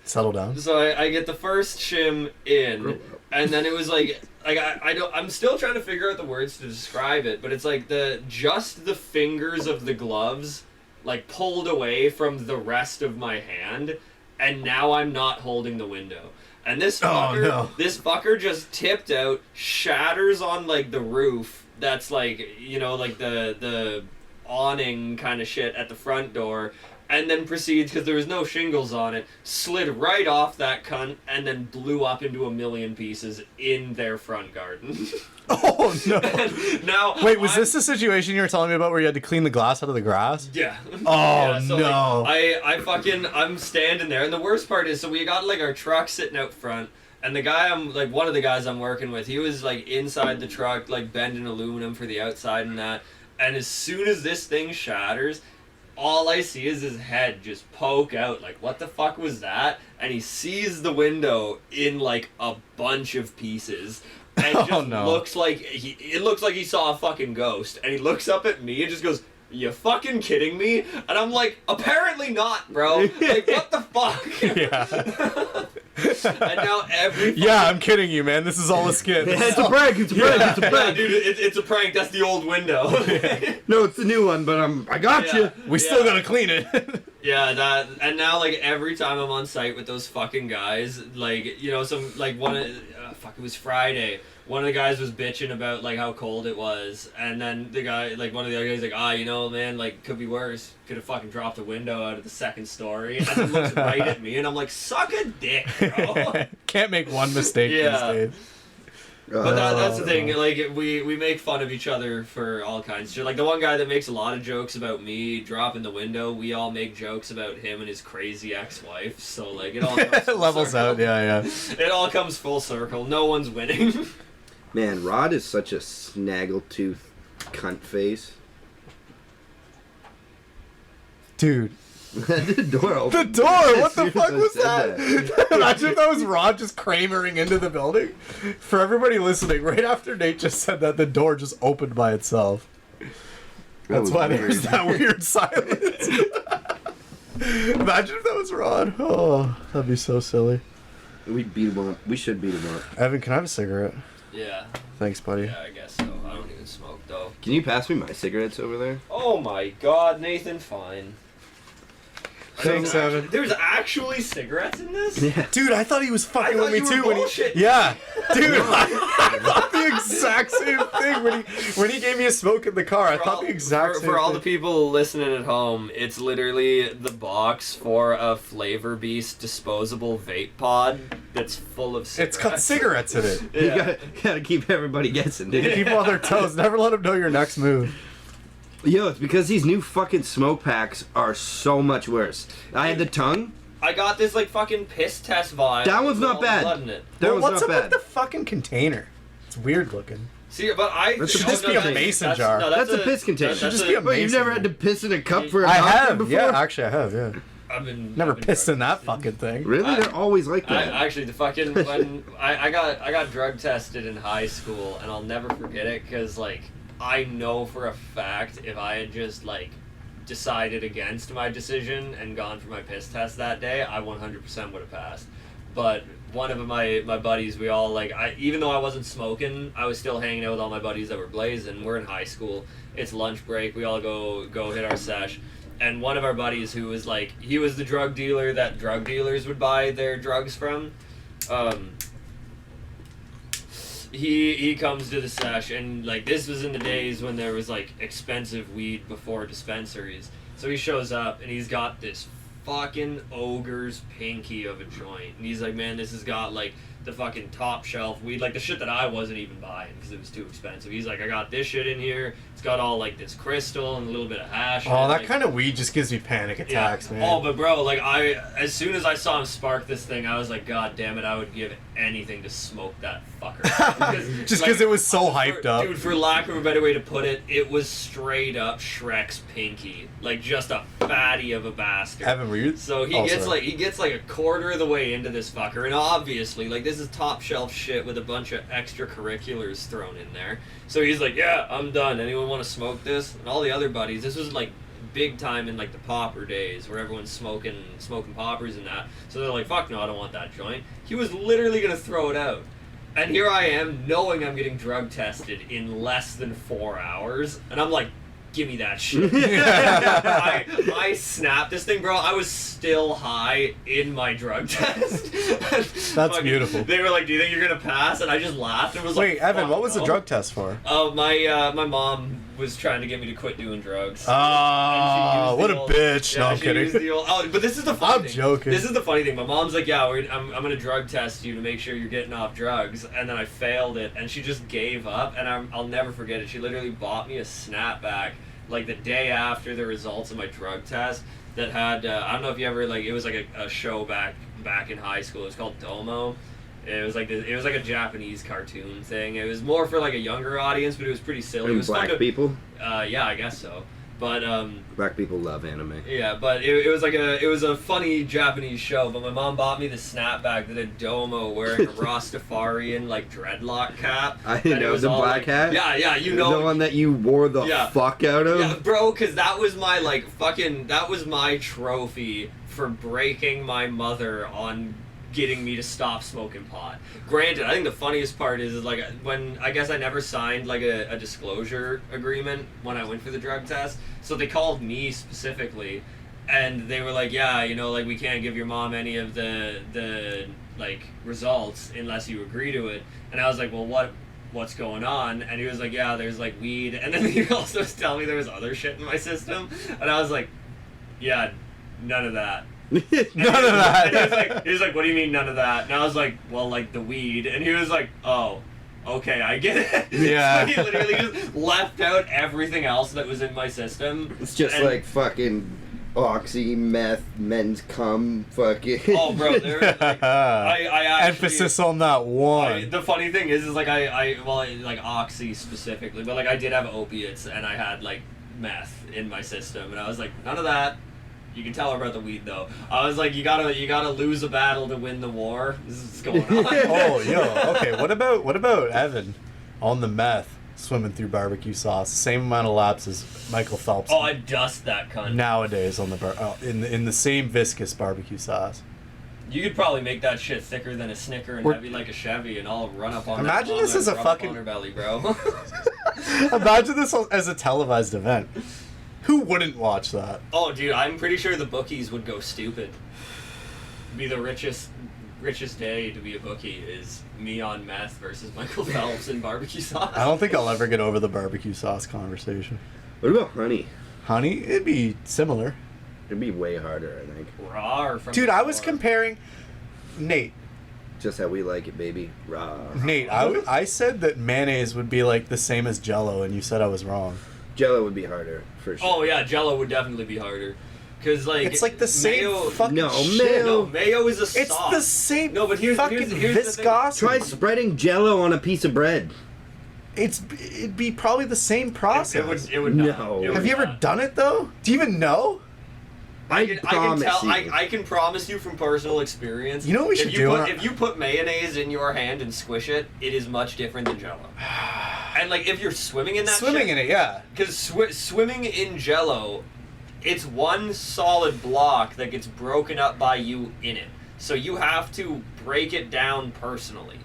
settle down. So I get the first shim in, and then it was like I'm still trying to figure out the words to describe it, but it's like just the fingers of the gloves like pulled away from the rest of my hand, and now I'm not holding the window. And this fucker just tipped out, shatters on like the roof. That's like like the awning kind of shit at the front door. and then proceeds, because there was no shingles on it, slid right off that cunt and then blew up into a million pieces in their front garden. Oh no! Now, Wait, was this the situation you were telling me about where you had to clean the glass out of the grass? Yeah. Oh yeah, so, no! Like, I'm standing there, and the worst part is, so we got like our truck sitting out front, and the guy one of the guys I'm working with, he was like inside the truck, like bending aluminum for the outside and that, and as soon as this thing shatters, all I see is his head just poke out, like, what the fuck was that? And he sees the window in like a bunch of pieces. And it just looks like he saw a fucking ghost. And he looks up at me and just goes, "You fucking kidding me?" And I'm like, apparently not, bro. Like, what the fuck? Yeah. And now every Yeah, I'm kidding you, man. This is all a skit. It's a prank. It's a prank. It's a yeah, prank. dude, it's a prank. That's the old window. No, it's the new one, but I got you. We still gotta clean it. Yeah, that, and now, like, every time I'm on site with those fucking guys, like, you know, some, like, it was Friday, one of the guys was bitching about, like, how cold it was, and then the guy, like, one of the other guys, like, you know, man, like, could be worse, could have fucking dropped a window out of the second story, and then looks right at me, and I'm like, suck a dick, bro. Can't make one mistake these days. But that's the thing, like, we make fun of each other for all kinds of shit. Like, the one guy that makes a lot of jokes about me dropping the window, we all make jokes about him and his crazy ex-wife, so, like, it all comes full levels circle. out, yeah. It all comes full circle. No one's winning. Man, Rod is such a snaggletooth cunt face. Dude. The door opened. The door! What the As soon fuck as I was said that? Imagine if that was Rod just cramering into the building. For everybody listening, right after Nate just said that, the door just opened by itself. That's why there's that weird silence. Imagine if that was Rod. Oh, that'd be so silly. We beat him up. We should beat him up. Evan, can I have a cigarette? Yeah. Thanks, buddy. Yeah, I guess so. I don't even smoke, though. Can you pass me my cigarettes over there? Oh my god, Nathan, fine. Thanks, Evan. There's actually cigarettes in this? Yeah. Dude, I thought he was fucking I with me thought you too were when bullshitting. Yeah. Dude, I thought the exact same thing when he gave me a smoke in the car. I thought the exact same thing. For all the people listening at home, it's literally the box for a Flavor Beast disposable vape pod that's full of cigarettes. It's got cigarettes in it. Yeah. You gotta keep everybody guessing, dude. Keep them on their toes. Never let them know your next move. Yo, it's because these new fucking smoke packs are so much worse. I had the tongue. I got this like fucking piss test vial. That one's with not all the bad. blood in it. That Well, was what's not up bad. with the fucking container? It's weird looking. See, but I That should just be a mason jar. That's a piss container. Should just be a Wait, you've mason never had to piss in a cup for a I doctor have. before? Yeah, actually, I have. Yeah. Never I've been pissed in drug that fucking thing. Really? They're always like that. Actually, the fucking when I got drug tested in high school, and I'll never forget it because like I know for a fact if I had just like decided against my decision and gone for my piss test that day, I 100% would have passed. But one of my buddies, we all like even though I wasn't smoking, I was still hanging out with all my buddies that were blazing. We're in high school. It's lunch break. We all go hit our sesh. And one of our buddies who was like, he was the drug dealer that drug dealers would buy their drugs from. He comes to the sesh, and like this was in the days when there was like expensive weed before dispensaries. So he shows up and he's got this fucking ogre's pinky of a joint, and he's like, man, this has got like the fucking top shelf weed, like the shit that I wasn't even buying because it was too expensive. He's like, I got this shit in here. It's got all like this crystal and a little bit of hash. Oh, that like, kind of weed just gives me panic attacks, man. Oh, but bro, like as soon as I saw him spark this thing, I was like, God damn it, I would give anything to smoke that fucker. Just because it was so hyped up. Dude, for lack of a better way to put it, it was straight up Shrek's pinky, like just a fatty of a bastard. Evan, were you? So he gets like a quarter of the way into this fucker, and obviously, like this is top shelf shit with a bunch of extracurriculars thrown in there. So he's like, yeah, I'm done. Anyone want to smoke this? And all the other buddies, this was like big time in like the popper days where everyone's smoking poppers and that. So they're like, fuck no, I don't want that joint. He was literally gonna throw it out. And here I am knowing I'm getting drug tested in less than 4 hours, and I'm like, give me that shit. I snapped this thing, bro. I was still high in my drug test. That's beautiful. They were like, "Do you think you're gonna pass?" And I just laughed and was like, Wait, Evan, "Fuck what was the no." drug test for? Oh, my mom was trying to get me to quit doing drugs. Oh, And she what used a the old- bitch. No, yeah, I'm she kidding. used the old- oh, but this is the funny I'm thing. joking. This is the funny thing. My mom's like, yeah, I'm going to drug test you to make sure you're getting off drugs. And then I failed it, and she just gave up. And I'll never forget it. She literally bought me a snapback like the day after the results of my drug test that had, I don't know if you ever, like, it was like a show back in high school. It was called Domo. It was like a Japanese cartoon thing. It was more for like a younger audience, but it was pretty silly. It And was fun black to, people. yeah, I guess so. But Black people love anime. yeah, but it was like it was a funny Japanese show. But my mom bought me the snapback that had Domo wearing a Rastafarian like dreadlock cap. I didn't And it know was the all, black like, hat. Yeah, you know the one that you wore the Yeah. fuck out of. Yeah, bro, because that was my that was my trophy for breaking my mother on getting me to stop smoking pot. Granted, I think the funniest part is like when I guess I never signed like a disclosure agreement when I went for the drug test. So they called me specifically, and they were like, yeah, you know, like we can't give your mom any of the like results unless you agree to it. And I was like, well, what's going on? And he was like, yeah, there's like weed. And then he also was telling me there was other shit in my system. And I was like, yeah, none of that. None of And that. he was like, what do you mean none of that? And I was like, well, like the weed. And he was like, oh, okay, I get it. Yeah. So he literally just left out everything else that was in my system. It's just And- like fucking oxy, meth, men's cum, fucking. Oh, bro, there. Like, I actually, Emphasis on that one. the funny thing is like like oxy specifically, but like I did have opiates and I had like meth in my system, and I was like, none of that. You can tell her about the weed though. I was like, you gotta lose a battle to win the war. This is what's going on. Oh, yo, okay. What about Evan on the meth swimming through barbecue sauce? Same amount of laps as Michael Phelps. Oh, I dust that cunt. Nowadays on the in the same viscous barbecue sauce. You could probably make that shit thicker than a Snicker and We're- heavy like a Chevy, and I'll run up on Imagine that this mom is and a rub up fucking- on her belly, bro. Imagine this as a televised event. Who wouldn't watch that? Oh, dude, I'm pretty sure the bookies would go stupid. Be the richest day to be a bookie is me on meth versus Michael Phelps in barbecue sauce. I don't think I'll ever get over the barbecue sauce conversation. What about honey? Honey, it'd be similar. It'd be way harder, I think. Raw or from Dude, the I was store. comparing. Nate, Just how we like it, baby. Rah. Nate, I said that mayonnaise would be like the same as Jello, and you said I was wrong. Jello would be harder for sure. Oh yeah, Jello would definitely be harder, cause like It's like the same mayo, fucking No, shit. No, mayo is a sauce. It's the same. No, but here's fucking the thing. viscosity. Try spreading Jello on a piece of bread. It'd be probably the same process. It would not. No. It would Have you ever not. done it though? Do you even know? I promise you. I can promise you from personal experience. You know what we should do? If you put mayonnaise in your hand and squish it, it is much different than Jello. And like if you're swimming in that, Swimming in it, yeah. because swimming in Jello, it's one solid block that gets broken up by you in it. So you have to break it down personally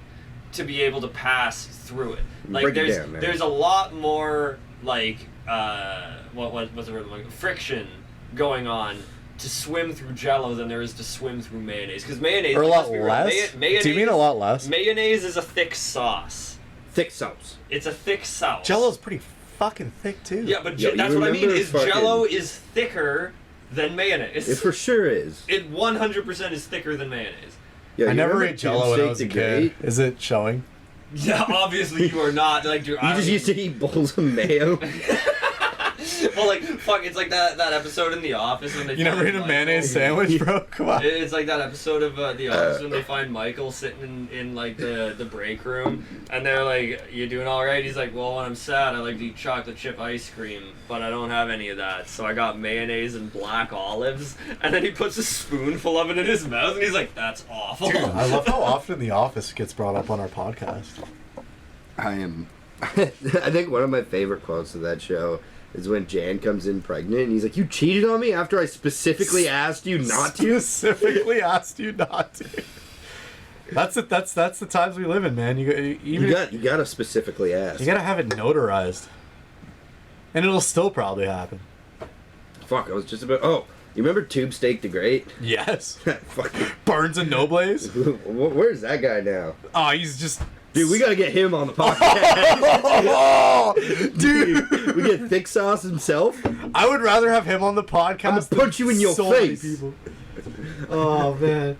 to be able to pass through it. Like Break it down, man. there's a lot more like what's the word, like friction going on to swim through Jello than there is to swim through mayonnaise. Because mayonnaise, Or a let's lot be real, less. mayonnaise, Do you mean a lot less? Mayonnaise is a thick sauce. Thick sauce. It's a thick sauce. Jello's pretty fucking thick too. Yeah, but Yo, you that's what I mean. remember Is fucking- Jello is thicker than mayonnaise. It for sure is. It 100% is thicker than mayonnaise. Yo, I you never remember ate Jello when I Tuesday was a to kid. Great? Is it showing? Yeah, obviously you are not like. Dude, You just used to eat bowls of mayo. Well, like fuck, it's like that episode in The Office when they. You never find ate a Michael. mayonnaise sandwich, bro? Come on. It's like that episode of The Office when they find Michael sitting in like the break room, and they're like, "You doing all right?" He's like, "Well, when I'm sad, I like to eat chocolate chip ice cream, but I don't have any of that, so I got mayonnaise and black olives." And then he puts a spoonful of it in his mouth, and he's like, "That's awful." Dude, I love how often The Office gets brought up on our podcast. I am. I think one of my favorite quotes of that show is when Jan comes in pregnant and he's like, "You cheated on me after I specifically asked you not to." Specifically asked you not to. That's the times we live in, man. You You gotta specifically ask. you gotta have it notarized. And it'll still probably happen. Fuck, I was just about. Oh, you remember Tube Steak the Great? Yes. Fuck. Barnes and Nobles. Where's that guy now? Oh, he's just... Dude, we gotta get him on the podcast. Oh, dude. We get Thick Sauce himself. I would rather have him on the podcast. I'm gonna punch you in your so many face. people. Oh, man.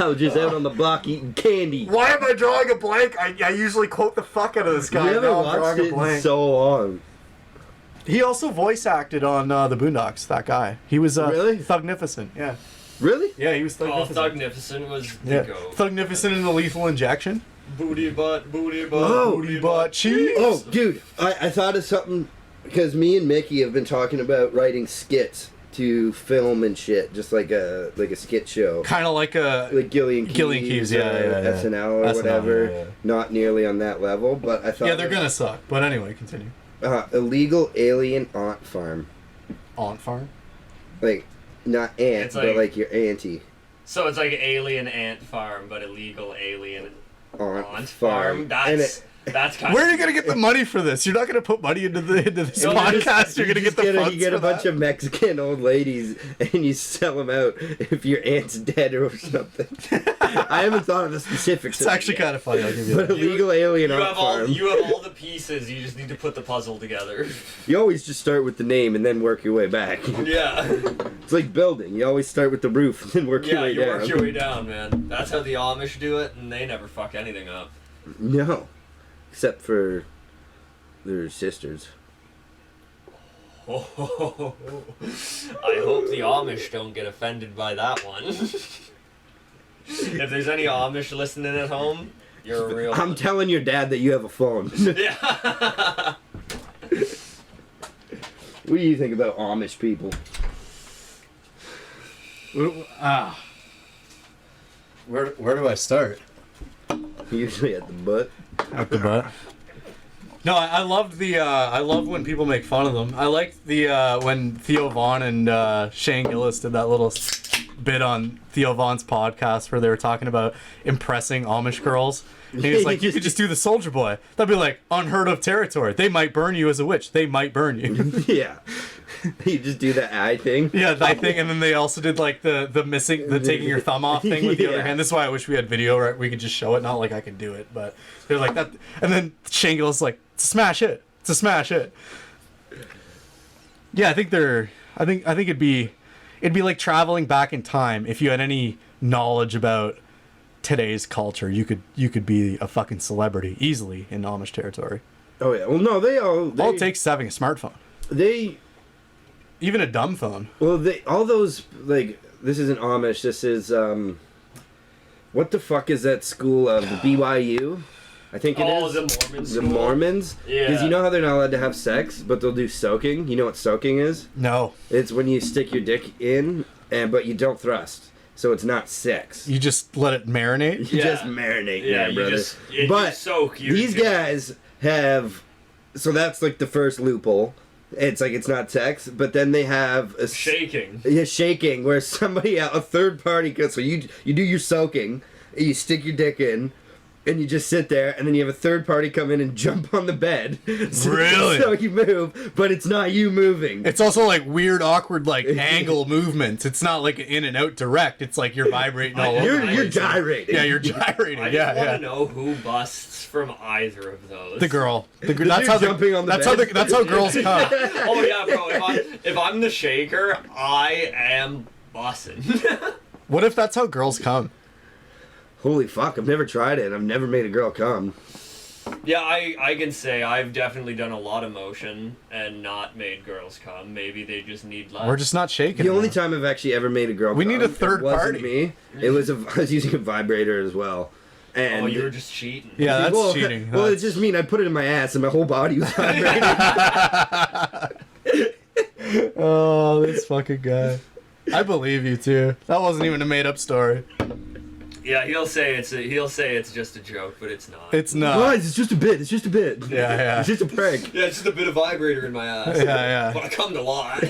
I was just out on the block eating candy. Why am I drawing a blank? I usually quote the fuck out of this guy. We haven't Now I'm watched drawing a it in blank. so long. He also voice acted on the Boondocks, that guy. He was Really? Thugnificent, yeah. Really? Yeah, he was Oh, Thugnificent. Thugnificent was the Yeah. goat. Thugnificent in the Lethal Injection. Booty butt, booty butt, Oh. Booty butt cheese. Oh, dude, I thought of something because me and Mickey have been talking about writing skits to film and shit, just like a skit show. Kind of like a... Like Gillian Keys, yeah, or yeah. SNL or SNL, whatever. yeah. Not nearly on that level, but I thought. Yeah, they're gonna suck. But anyway, continue. Illegal alien aunt farm, Aunt Farm? like not aunt, It's but like- like your auntie. So it's like alien ant farm, but illegal alien Aunt farm. And That's kind Where of... are you gonna get the money for this? You're not gonna put money into this No, podcast. You're gonna just get the funds you get a for bunch that? of Mexican old ladies and you sell them out if your aunt's dead or something. I haven't thought of the specifics. It's actually kind of funny. I'll give you But that. illegal alien You aunt have all farm. you have all the pieces. You just need to put the puzzle together. You always just start with the name and then work your way back. Yeah. It's like building. You always start with the roof and then work your Yeah, way you down. work your way down, man. That's how the Amish do it, and they never fuck anything up. No, except for their sisters. I hope the Amish don't get offended by that one. If there's any Amish listening at home, you're a real I'm one. telling your dad that you have a phone. Yeah. What do you think about Amish people? Where do I start? Usually at the butt. At the butt. No, I loved the. I love when people make fun of them. I liked the when Theo Vaughn and Shane Gillis did that little bit on Theo Vaughn's podcast where they were talking about impressing Amish girls. And he was like, "You could just do the Soldier Boy. That'd be like unheard of territory. They might burn you as a witch. They might burn you." Yeah. You just do that eye thing. Yeah, that thing, and then they also did like the taking your thumb off thing with the other Yeah. hand. This is why I wish we had video, right? We could just show it. Not like I could do it, but they're like that. And then Shane Gillis like, "It's a smash hit. It's a smash hit." Yeah, I think it'd be like traveling back in time. If you had any knowledge about today's culture, you could be a fucking celebrity easily in Amish territory. Oh yeah. Well, no, All it takes is having a smartphone, They even a dumb phone. well, all those like this isn't Amish. This is what the fuck is that school of the BYU? I think it is The Mormon the school. Mormons. Yeah. Because you know how they're not allowed to have sex, but they'll do soaking. You know what soaking is? No, It's when you stick your dick in, but you don't thrust, so it's not sex. you just let it marinate. You Yeah. just marinate Yeah, there, you brother. you But soak your these dick. guys have, so that's like the first loophole. It's like it's not sex, but then they have a shaking. Yeah, shaking, where somebody a third party goes. So you do your soaking, and you stick your dick in, and you just sit there, and then you have a third party come in and jump on the bed. So, Really? So you move, but it's not you moving. It's also like weird, awkward, like angle movements. It's not like in and out direct. It's like you're vibrating all over. You're the you're place. gyrating. Yeah, you're gyrating. I Yeah, just want yeah. to know who busts from either of those. The girl. That's dude how jumping on the that's bed. how that's how girls come. Oh yeah, bro. If I'm the shaker, I am busting. What if that's how girls come? Holy fuck! I've never tried it. I've never made a girl come. Yeah, I can say I've definitely done a lot of motion and not made girls come. Maybe they just need less. We're just not shaking. The only enough. time I've actually ever made a girl We come, need a third it wasn't party. me. It was I was using a vibrator as well. And Oh, you were just cheating. Yeah, that's well, cheating. Well, That's- it just mean I put it in my ass and my whole body was vibrating. Oh, this fucking guy. I believe you too. That wasn't even a made-up story. Yeah, he'll say it's just a joke, but it's not. It's not. Guys, it's just a bit. It's just a bit. Yeah, yeah. It's just a prank. Yeah, it's just a bit of vibrator in my ass. Yeah, yeah. But I come to lot.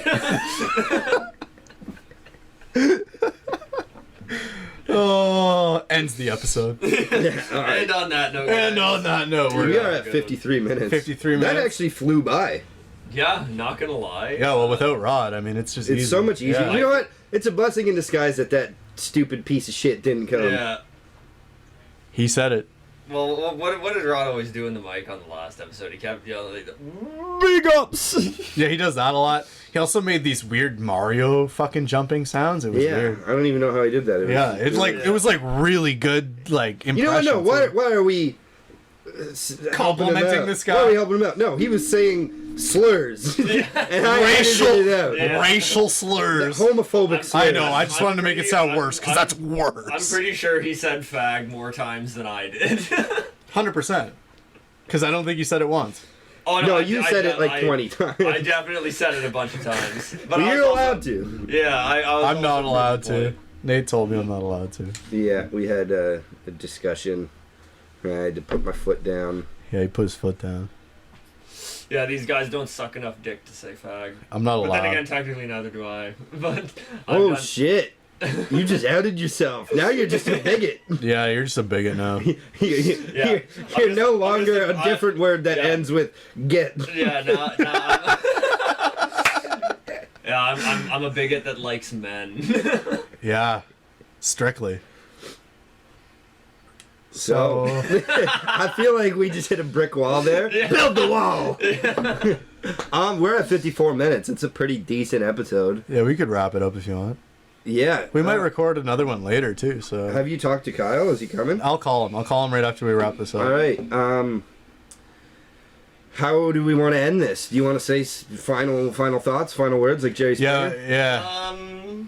Oh, ends the episode. Yeah, all right. And on that note, And guys. on that note, We we're are at 53 minutes. 53 That minutes. actually flew by. Yeah, not gonna lie. Yeah, well, without Rod, I mean, it's just It's easy. so much easier. Yeah. You know what? It's a blessing in disguise that stupid piece of shit didn't come. Yeah. He said it. Well, what did Rod always do in the mic on the last episode? He kept yelling like, Big ups. Yeah, he does that a lot. He also made these weird Mario fucking jumping sounds. It was Yeah, weird. I don't even know how he did that. It was Yeah, it's like it was like really good, like You know what? impression. No, too. why are we Complimenting helping him out? this guy? Why are we helping him out? No, he was saying slurs, and I edited it out. Yeah. racial slurs. Homophobic slurs. I know. I just wanted to make it sound worse because that's I'm worse. pretty sure he said fag more times than I did. 100%. Because I don't think you said it once. Oh, No, I- you I- said it like I- 20 times. I definitely said it a bunch of times. But But I you're was also- allowed to. Yeah, I was I'm not also allowed to. pretty Nate told me I'm not allowed to. Yeah, we had a discussion. I had to put my foot down. Yeah, he put his foot down. Yeah, these guys don't suck enough dick to say fag. I'm not But then again, allowed. technically neither do I. But Oh I'm done. shit! You just outed yourself. Now you're just a bigot. Yeah, you're just a bigot now. You're no longer a different word that yeah. ends with get. Yeah, now I'm a bigot that likes men. Yeah, strictly. So I feel like we just hit a brick wall there. Yeah. Build the wall. We're at 54 minutes. It's a pretty decent episode. Yeah, we could wrap it up if you want. Yeah. We might record another one later too. So Have you talked to Kyle? Is he coming? I'll call him. I'll call him right after we wrap this up. All right. How do we want to end this? Do you want to say final thoughts, final words, like Jerry Yeah, Springer? yeah.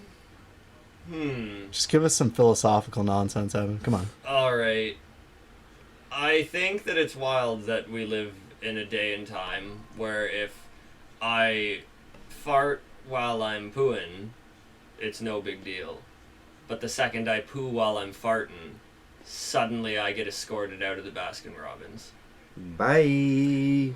Just give us some philosophical nonsense, Evan. Come on. Alright. I think that it's wild that we live in a day and time where if I fart while I'm pooing, it's no big deal. But the second I poo while I'm farting, suddenly I get escorted out of the Baskin Robbins. Bye.